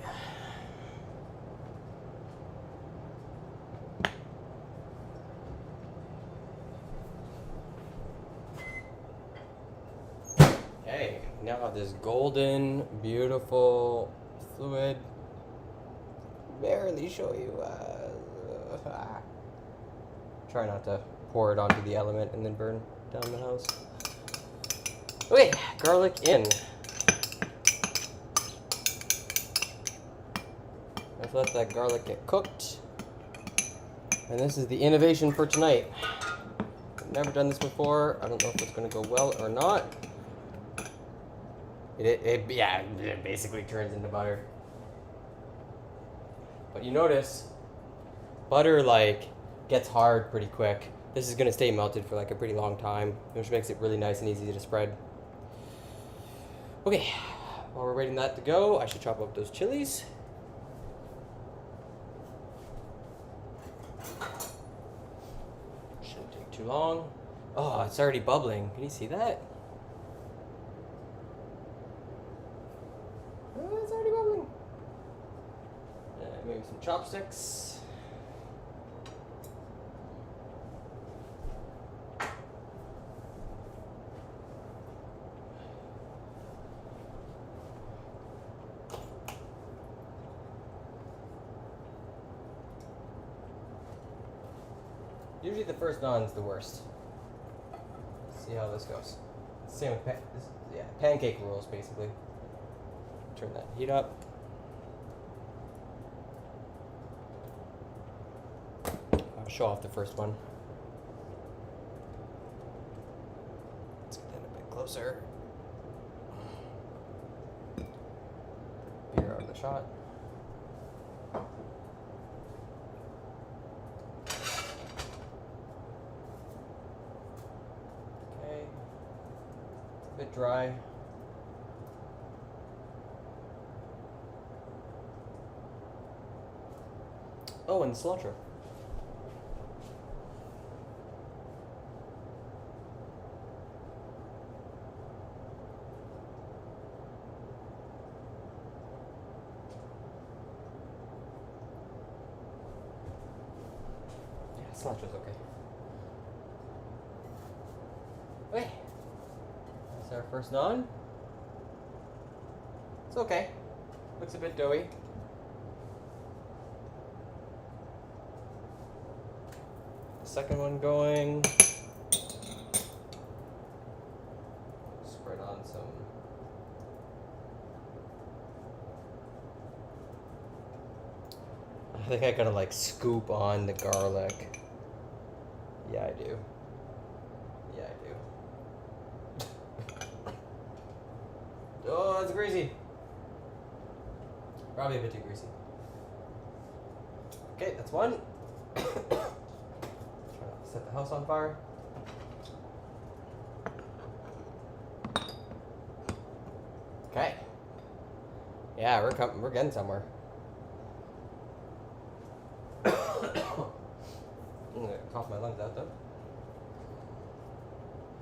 Okay, now I have this golden, beautiful fluid. Barely show you. Try not to pour it onto the element and then burn down the house. Okay, garlic in. Let's let that garlic get cooked. And this is the innovation for tonight. I've never done this before. I don't know if it's going to go well or not. It basically turns into butter. But you notice, butter like gets hard pretty quick. This is going to stay melted for like a pretty long time, which makes it really nice and easy to spread. Okay, while we're waiting that to go, I should chop up those chilies. Shouldn't take too long. Oh, it's already bubbling. Can you see that? Oh, it's already bubbling. Maybe some chopsticks. Usually the first naan's the worst. Let's see how this goes. Same with pancake rules, basically. Turn that heat up. I'll show off the first one. Let's get that a bit closer. Beer out of the shot. Okay. A bit dry. Oh, and cilantro. Yeah, cilantro's okay. Okay. That's our first naan. It's okay. Looks a bit doughy. Second one going. Spread on some. I think I gotta like scoop on the garlic. Yeah, I do. Yeah, I do. Oh, that's greasy. Probably a bit too greasy. Okay, that's one. Set the house on fire. Okay. Yeah, we're getting somewhere. I'm gonna cough my lungs out though.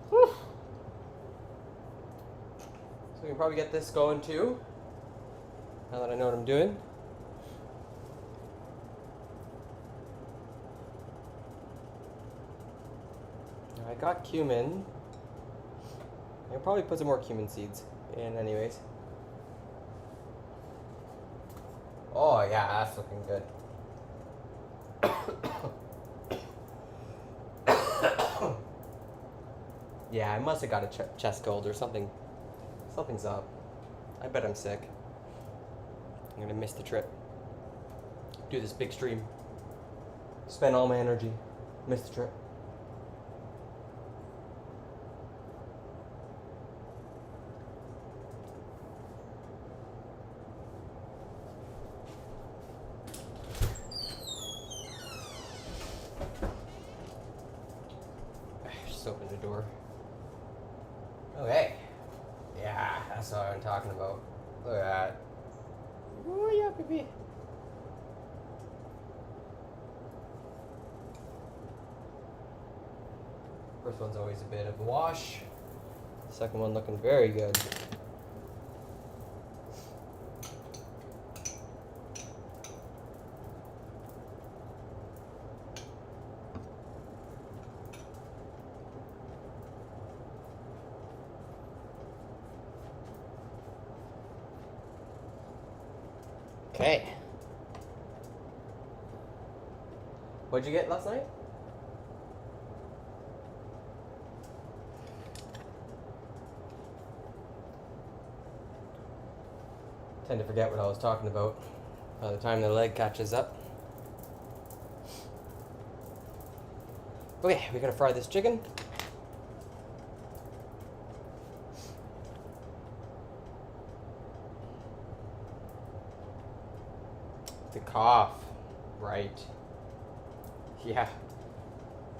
Whew. So we can probably get this going too. Now that I know what I'm doing. I got cumin. I'll probably put some more cumin seeds in anyways. Oh yeah, that's looking good. Yeah, I must have got a chest cold or something. Something's up. I bet I'm sick. I'm gonna miss the trip. Do this big stream. Spend all my energy. Miss the trip. Just open the door. Okay. Yeah, that's what I'm talking about. Look at that. Oh yeah, baby. First one's always a bit of a wash. Second one looking very good. Okay. What'd you get last night? Tend to forget what I was talking about by the time the leg catches up. Okay, we're gonna fry this chicken. The cough, right? Yeah.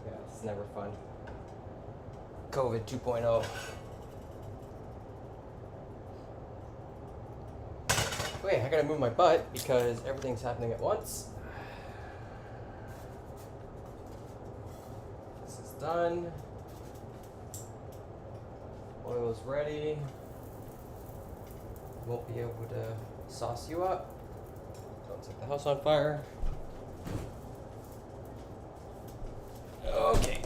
Yeah, it's never fun. COVID 2.0. Wait, I gotta move my butt because everything's happening at once. This is done. Oil's ready. Won't be able to sauce you up. Don't set the house on fire. Okay.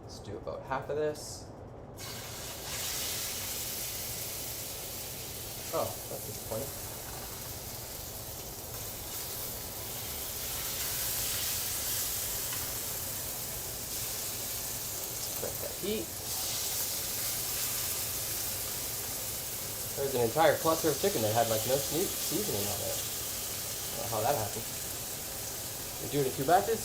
Let's do about half of this. Oh, that's disappointing. heat. There's an entire cluster of chicken that had like no seasoning on it. I don't know how that happened. We do it in 2 batches.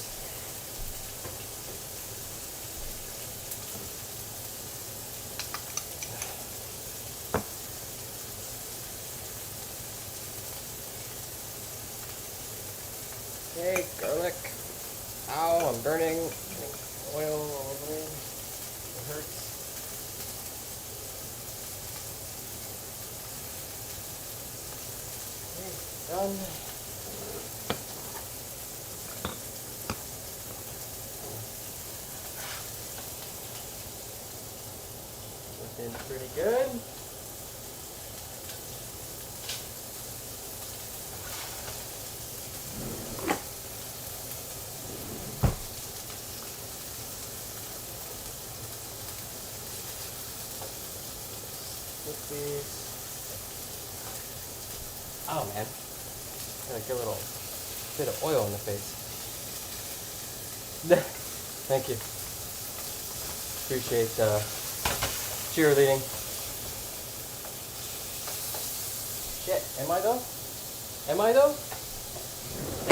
Okay, garlic. Ow, I'm burning. Oil all over me. It hurts. Okay, done. Looking pretty good. With these. Oh man, gotta get a little bit of oil in the face. Thank you. Appreciate cheerleading. Shit, am I though? Am I though?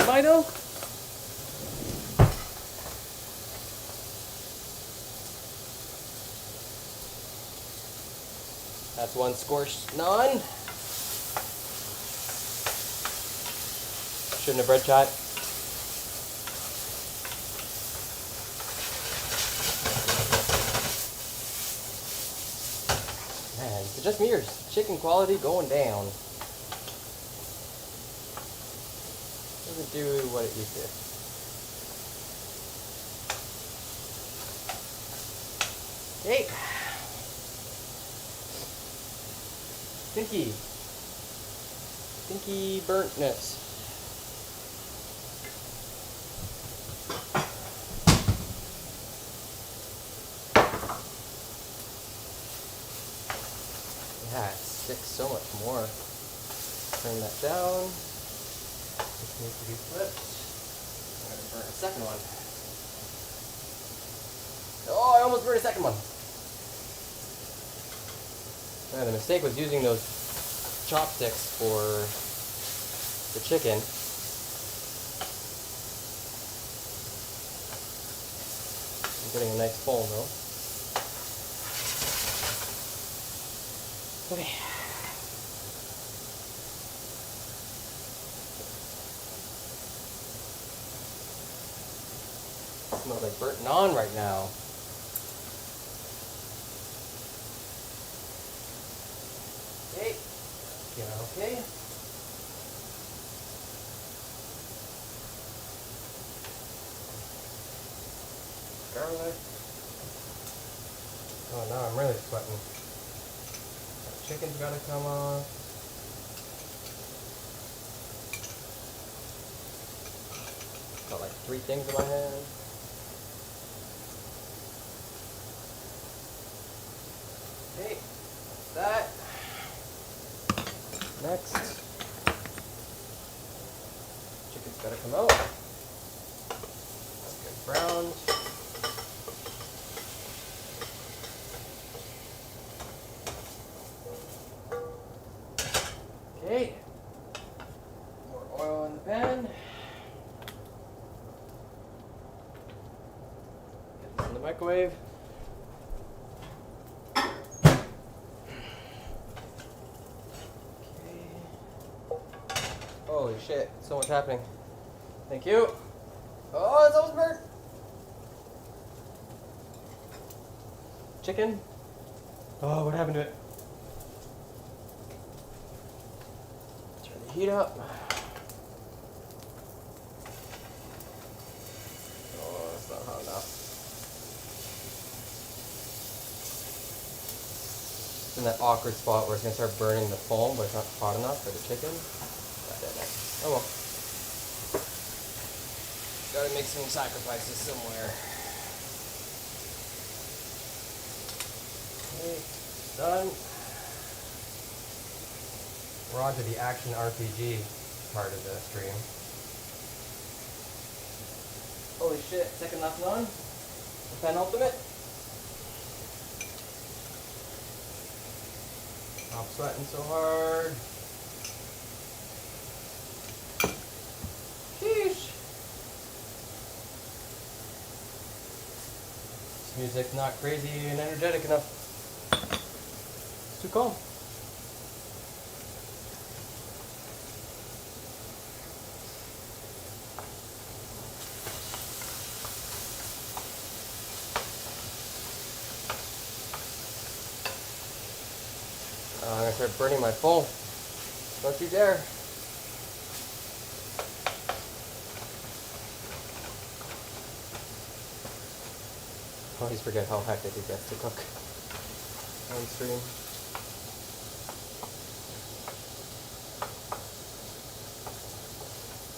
Am I though? That's one scorched naan. Shouldn't have bread chat. Man, is it just me or is chicken quality going down? Doesn't do what it used to. Okay. Stinky burntness. Yeah, it sticks so much more. Turn that down. This needs to be flipped. I'm gonna burn a second one. Oh, I almost burned a second one. The mistake was using those chopsticks for the chicken. I'm getting a nice foam though. Okay. It smells like burnt naan right now. Okay. Yeah, okay. Garlic. Oh, now I'm really sweating. Chicken's gotta come off. Got like 3 things in my hand. Okay, that's that. Next, chicken's gotta come out. That's good browned. Okay, more oil in the pan. Get this in the microwave. Holy shit, so much happening. Thank you. Oh, it's almost burnt. Chicken. Oh, what happened to it? Turn the heat up. Oh, that's not hot enough. It's in that awkward spot where it's gonna start burning the foam, but it's not hot enough for the chicken. Oh well. Gotta make some sacrifices somewhere. Okay, done. We're on to the action RPG part of the stream. Holy shit, second last naan. The penultimate. I'm sweating so hard. Sheesh. This music's not crazy and energetic enough. It's too calm. I'm gonna start burning my phone. Don't you dare. I always forget how hectic it gets to cook on stream.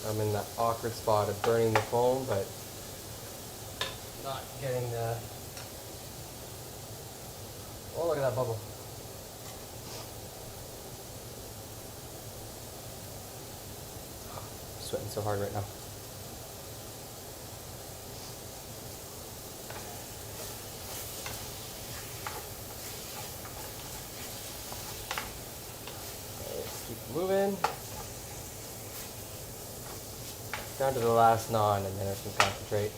I'm in that awkward spot of burning the phone, but not getting the... Oh, look at that bubble. I'm sweating so hard right now. Keep moving. Down to the last naan and then I can concentrate.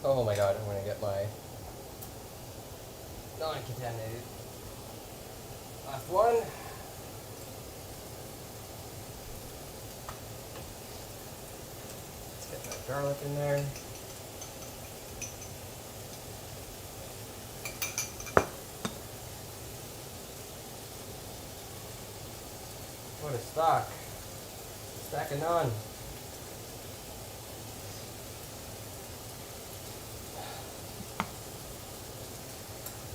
Oh my god, I'm gonna get my non-contaminated. Last one. Let's get that garlic in there. What a stock. Stack of naan.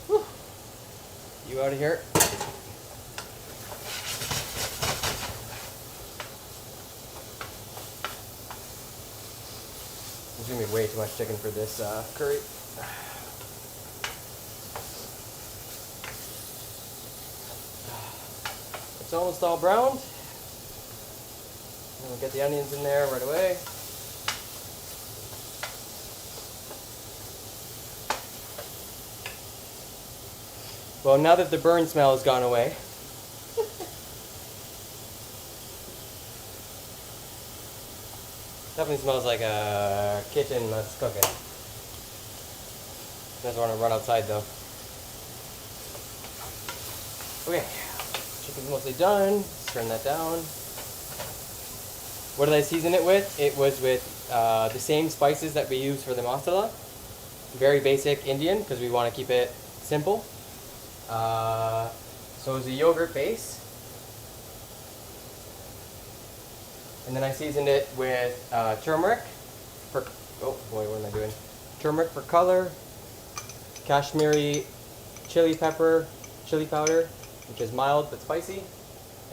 Whew. You out of here? There's gonna be way too much chicken for this curry. It's almost all browned. And we'll get the onions in there right away. Well, now that the burn smell has gone away, definitely smells like a kitchen that's cooking. Doesn't want to run outside though. Okay, chicken's mostly done. Let's turn that down. What did I season it with? It was with the same spices that we use for the masala. Very basic Indian because we want to keep it simple. So it was a yogurt base. And then I seasoned it with turmeric for, oh boy, what am I doing? Turmeric for color, Kashmiri chili pepper, chili powder, which is mild but spicy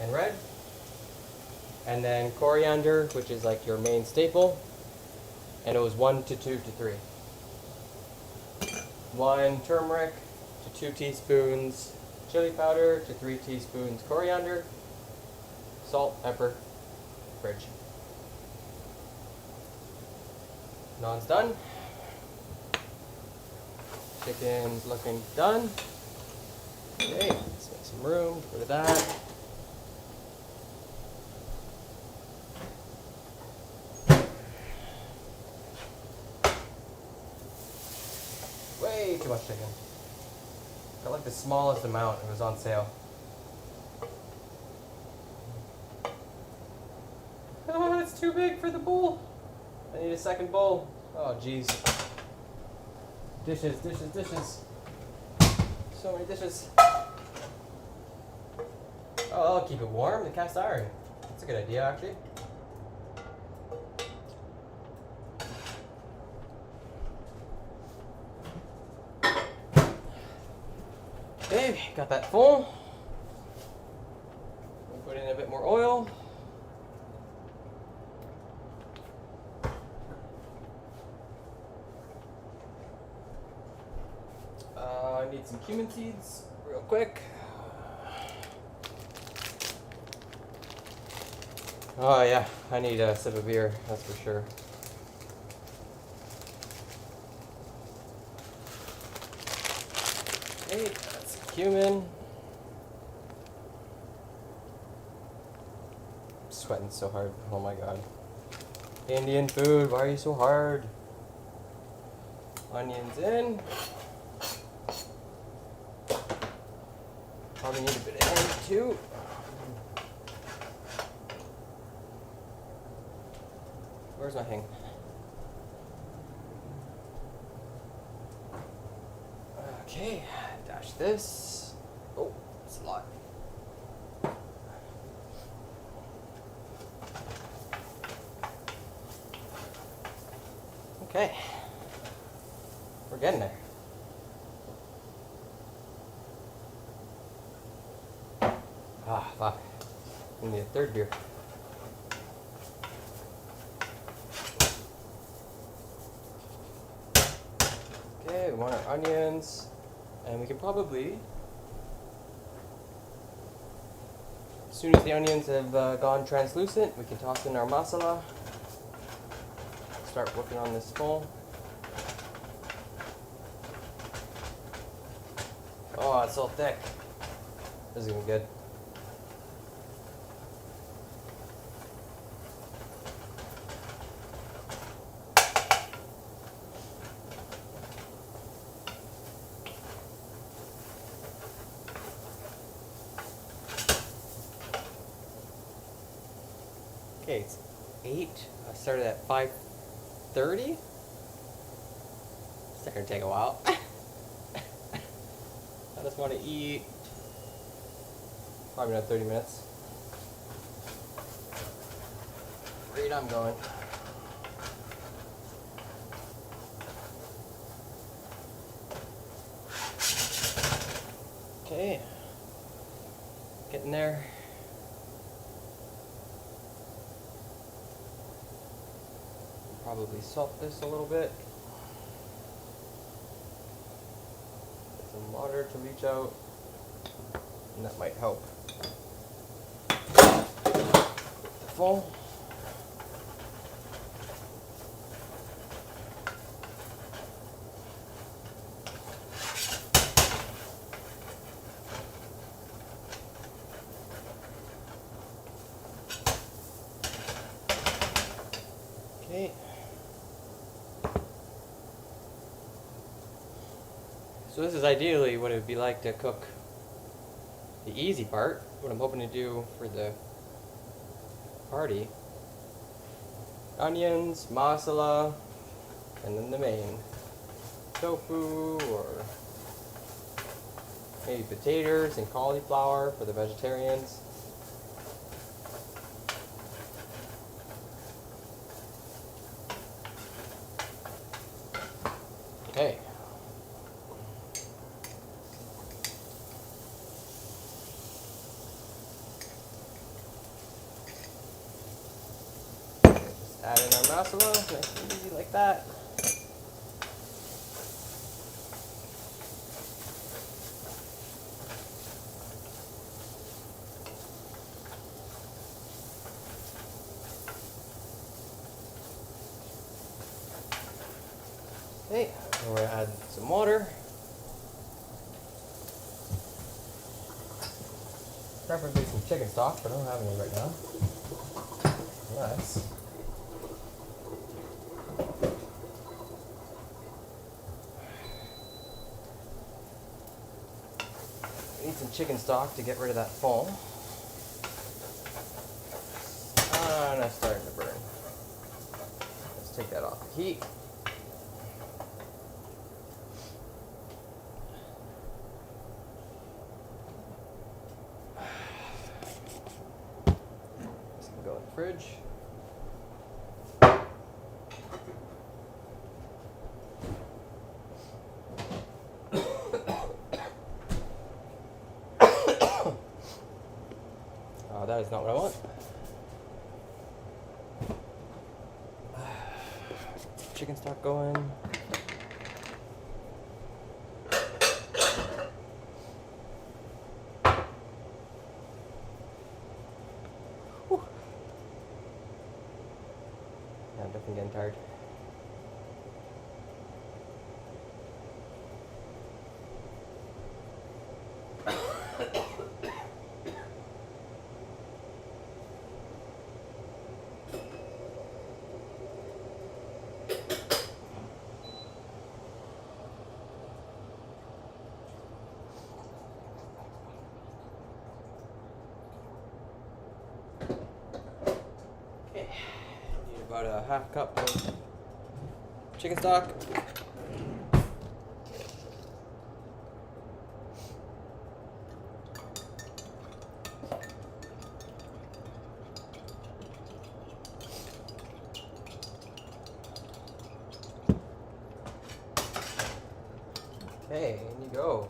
and red. And then coriander, which is like your main staple. And it was 1 to 2 to 3. 1 turmeric to 2 teaspoons chili powder to 3 teaspoons coriander, salt, pepper, fridge. Naan's done. Chicken's looking done. Okay, let's make some room, get rid of that. Way too much chicken. Got like the smallest amount, it was on sale. Oh, it's too big for the bowl. I need a second bowl. Oh, jeez. Dishes, dishes, dishes. So many dishes. Oh, I'll keep it warm, the cast iron. That's a good idea, actually. Okay, got that full. We'll put in a bit more oil. I need some cumin seeds real quick. Oh yeah, I need a sip of beer, that's for sure. Okay, that's cumin. I'm sweating so hard, oh my god. Indian food, why are you so hard? Onions in. Probably need a bit of hang too. Where's my hang? Okay, dash this. Oh, it's a lot. Okay, we're getting there. Ah, fuck. We need a third beer. Okay, we want our onions, and we can probably, as soon as the onions have gone translucent, we can toss in our masala. Start working on this full. Oh, it's so thick. This is gonna be good. Okay, it's 8. I started at 5:30. It's gonna take a while. I just want to eat. Probably not 30 minutes. Rate I'm going. Okay. Getting there. Probably salt this a little bit. Get some water to reach out, and that might help. Full. Okay. So this is ideally what it would be like to cook the easy part, what I'm hoping to do for the party. Onions, masala, and then the main. Tofu, or maybe potatoes and cauliflower for the vegetarians. Okay. Just add in our masala, nice and easy like that. Okay, we're gonna add some water. Preferably some chicken stock, but I don't have any right now. Nice. Need some chicken stock to get rid of that foam. And that's starting to burn. Let's take that off the heat. This can go in the fridge. That is not what I want. Chicken stock going. Whew. I'm getting tired. Okay, need about a half cup of chicken stock. Okay, in you go.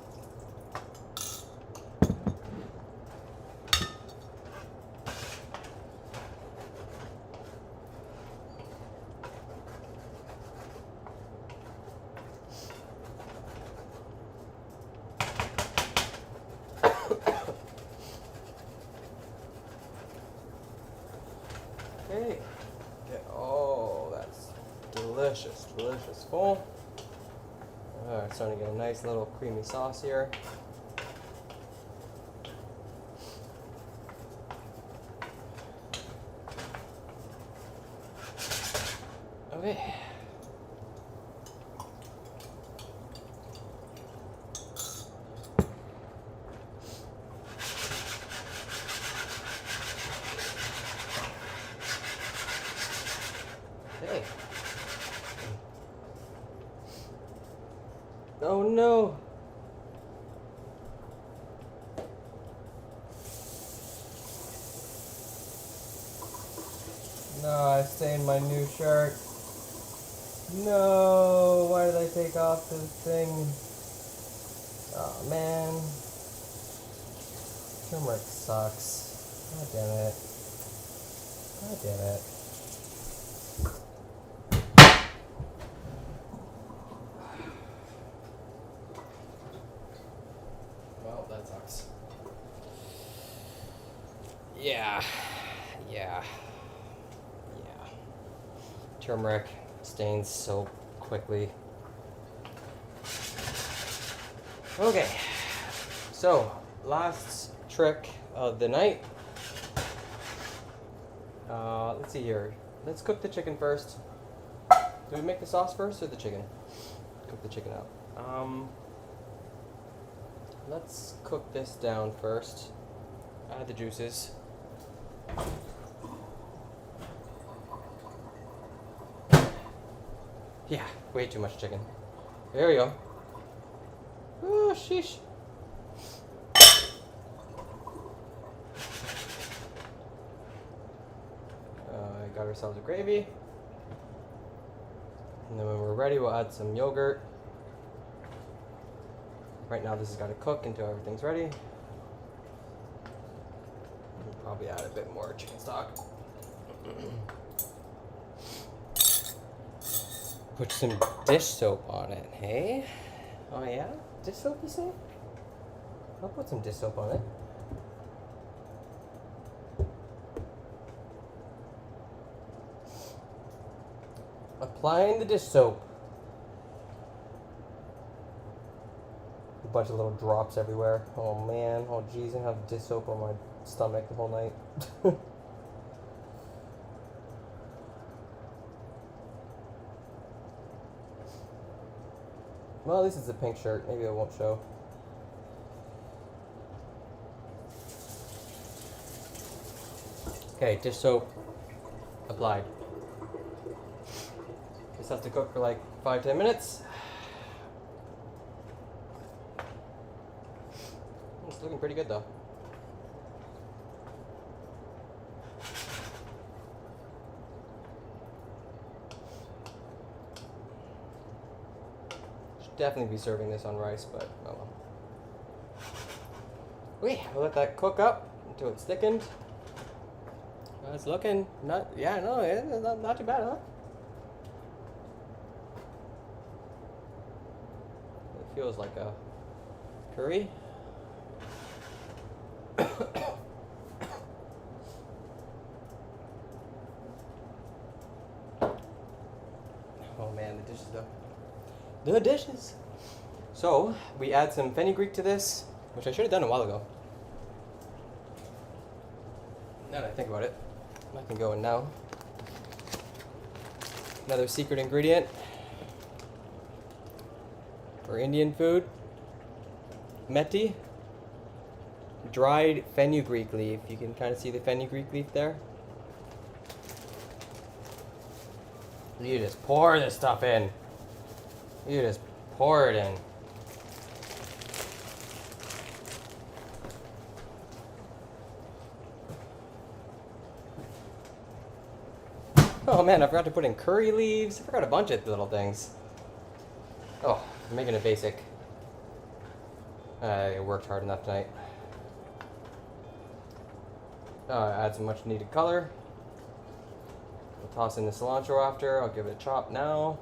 Okay. Oh, that's delicious, delicious. Full. Alright, starting to get a nice little creamy sauce here. Okay. Okay. Oh no. No, I stained my new shirt. No, why did I take off this thing? Oh man. Turmeric sucks. God damn it. God damn it. Well, that sucks. Yeah. Turmeric stains so quickly. Okay, so last trick of the night. Let's see here. Let's cook the chicken first. Do we make the sauce first or the chicken? Cook the chicken out. Let's cook this down first. Add the juices. Yeah, way too much chicken. There we go. Oh, sheesh. Got ourselves a gravy. And then when we're ready, we'll add some yogurt. Right now, this has got to cook until everything's ready. We'll probably add a bit more chicken stock. Put some dish soap on it, hey? Oh yeah? Dish soap, you say? I'll put some dish soap on it. Applying the dish soap. A bunch of little drops everywhere. Oh man, oh geez, I have dish soap on my stomach the whole night. Well, at least it's a pink shirt. Maybe it won't show. Okay, dish soap applied. This has to cook for like 5-10 minutes. It's looking pretty good though. Definitely be serving this on rice, but oh well. Okay, we'll let that cook up until it's thickened. It's looking not too bad, huh? It feels like a curry. Good dishes. So we add some fenugreek to this, which I should have done a while ago. Now that I think about it, I can go in now. Another secret ingredient for Indian food, methi, dried fenugreek leaf. You can kind of see the fenugreek leaf there. You just pour this stuff in. You just pour it in. Oh man, I forgot to put in curry leaves. I forgot a bunch of little things. Oh, I'm making it basic. I worked hard enough tonight. Add some much needed color. I'll toss in the cilantro after. I'll give it a chop now.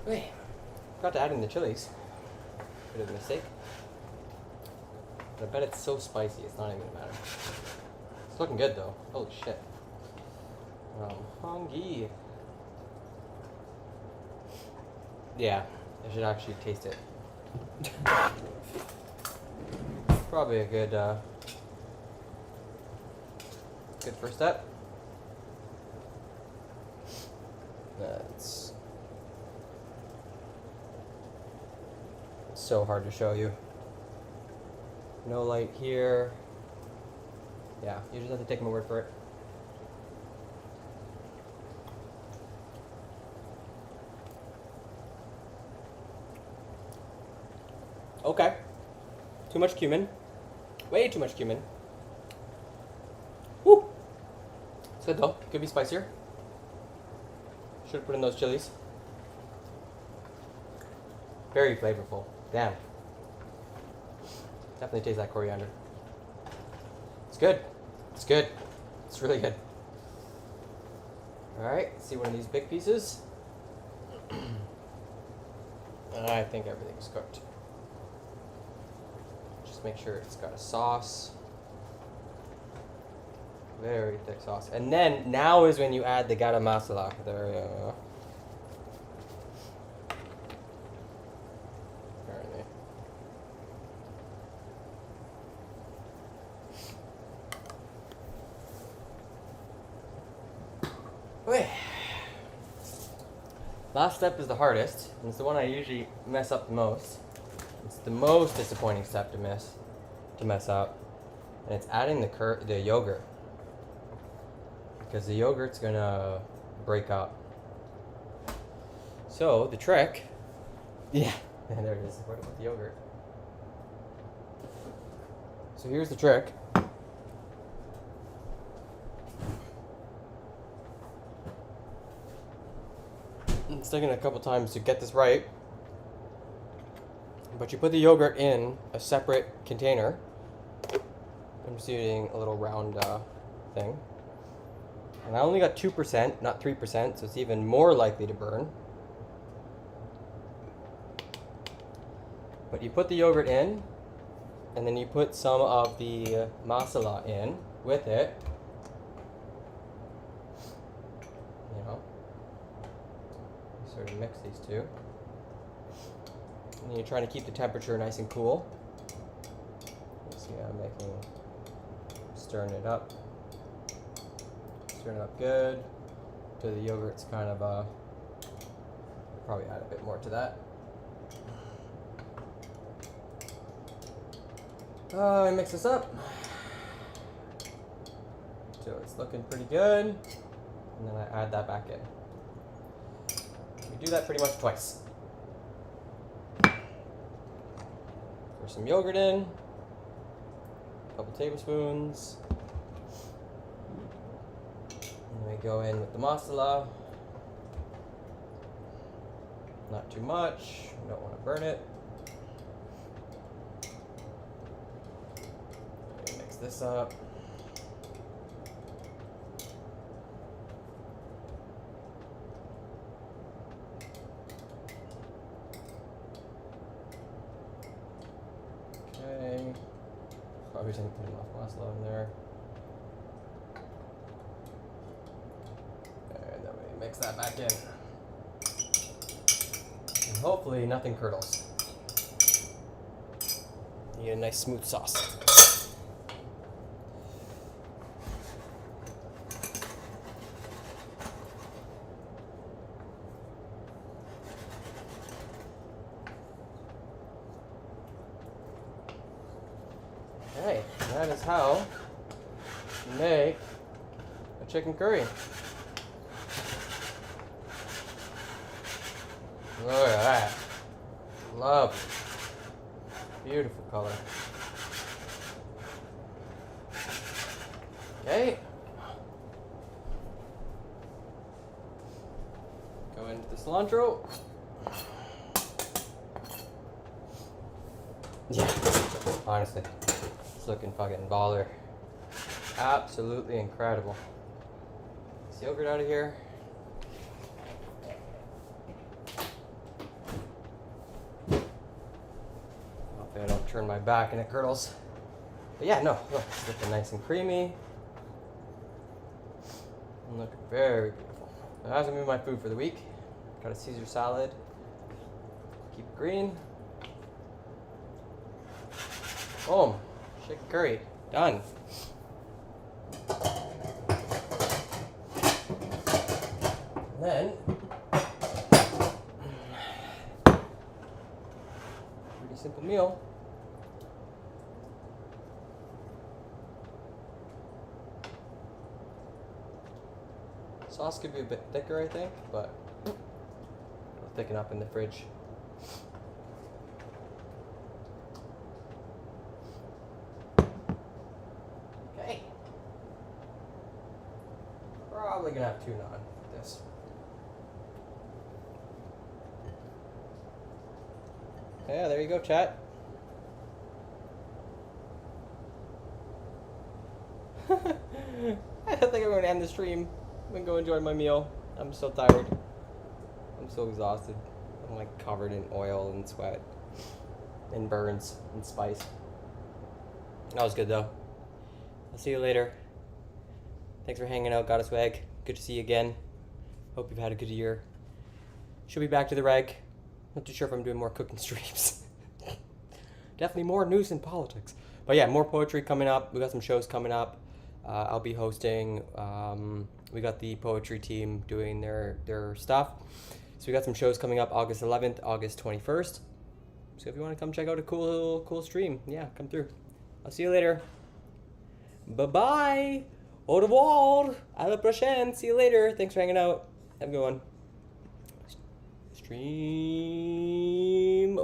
Wait, forgot to add in the chilies. Bit of a mistake. But I bet it's so spicy, it's not even gonna matter. It's looking good though. Holy shit. Hungry. Yeah, I should actually taste it. Probably a good first step. That's so hard to show you. No light here. Yeah, you just have to take my word for it. Okay. Too much cumin. Way too much cumin. Woo! It's good though. Could be spicier. Should have put in those chilies. Very flavorful. Damn. Definitely taste that coriander. It's good. It's good. It's really good. Alright, see one of these big pieces. I think everything's cooked. Just make sure it's got a sauce. Very thick sauce. And then, now is when you add the garam masala. There we go. Okay. Last step is the hardest, and it's the one I usually mess up the most. It's the most disappointing step to mess up, and it's adding the yogurt, because the yogurt's gonna break up. So the trick, yeah, there it is. What about the yogurt? So here's the trick. It's taken a couple times to get this right, but you put the yogurt in a separate container. I'm just using a little round thing, and I only got 2%, not 3%, so it's even more likely to burn. But you put the yogurt in, and then you put some of the masala in with it. Sort of mix these two. And you're trying to keep the temperature nice and cool. You see I'm stirring it up. Stirring it up good. So the yogurt's kind of, probably add a bit more to that. Mix this up. So it's looking pretty good. And then I add that back in. We do that pretty much twice. Pour some yogurt in. A couple tablespoons. And we go in with the masala. Not too much. We don't want to burn it. Mix this up. Okay. Probably didn't put enough masala in there. And then we mix that back in. And hopefully nothing curdles. You get a nice smooth sauce. Okay, that is how you make a chicken curry. Look at that. Lovely. Beautiful color. Okay. Go into the cilantro. Yeah, honestly, it's looking fucking baller. Absolutely incredible. This yogurt out of here. Hopefully I don't turn my back and it curdles. But yeah, no, look, it's looking nice and creamy. And looking very beautiful. So that's gonna be my food for the week. Got a Caesar salad. Keep it green. Boom. Chicken curry. Done. And then, pretty simple meal. Sauce could be a bit thicker, I think, but it'll thicken up in the fridge. Okay. Probably gonna have tuna on this. Yeah, there you go, chat. I don't think I'm going to end the stream. I'm going to go enjoy my meal. I'm so tired. I'm so exhausted. I'm like covered in oil and sweat and burns and spice. That was good though. I'll see you later. Thanks for hanging out, Goddess Wag. Good to see you again. Hope you've had a good year. Should be back to the reg. Not too sure if I'm doing more cooking streams. Definitely more news and politics. But yeah, more poetry coming up. We got some shows coming up. I'll be hosting. We got the poetry team doing their stuff. So we got some shows coming up August 11th, August 21st. So if you want to come check out a cool stream, yeah, come through. I'll see you later. Bye-bye. Au revoir. À la prochaine. See you later. Thanks for hanging out. Have a good one. Stream.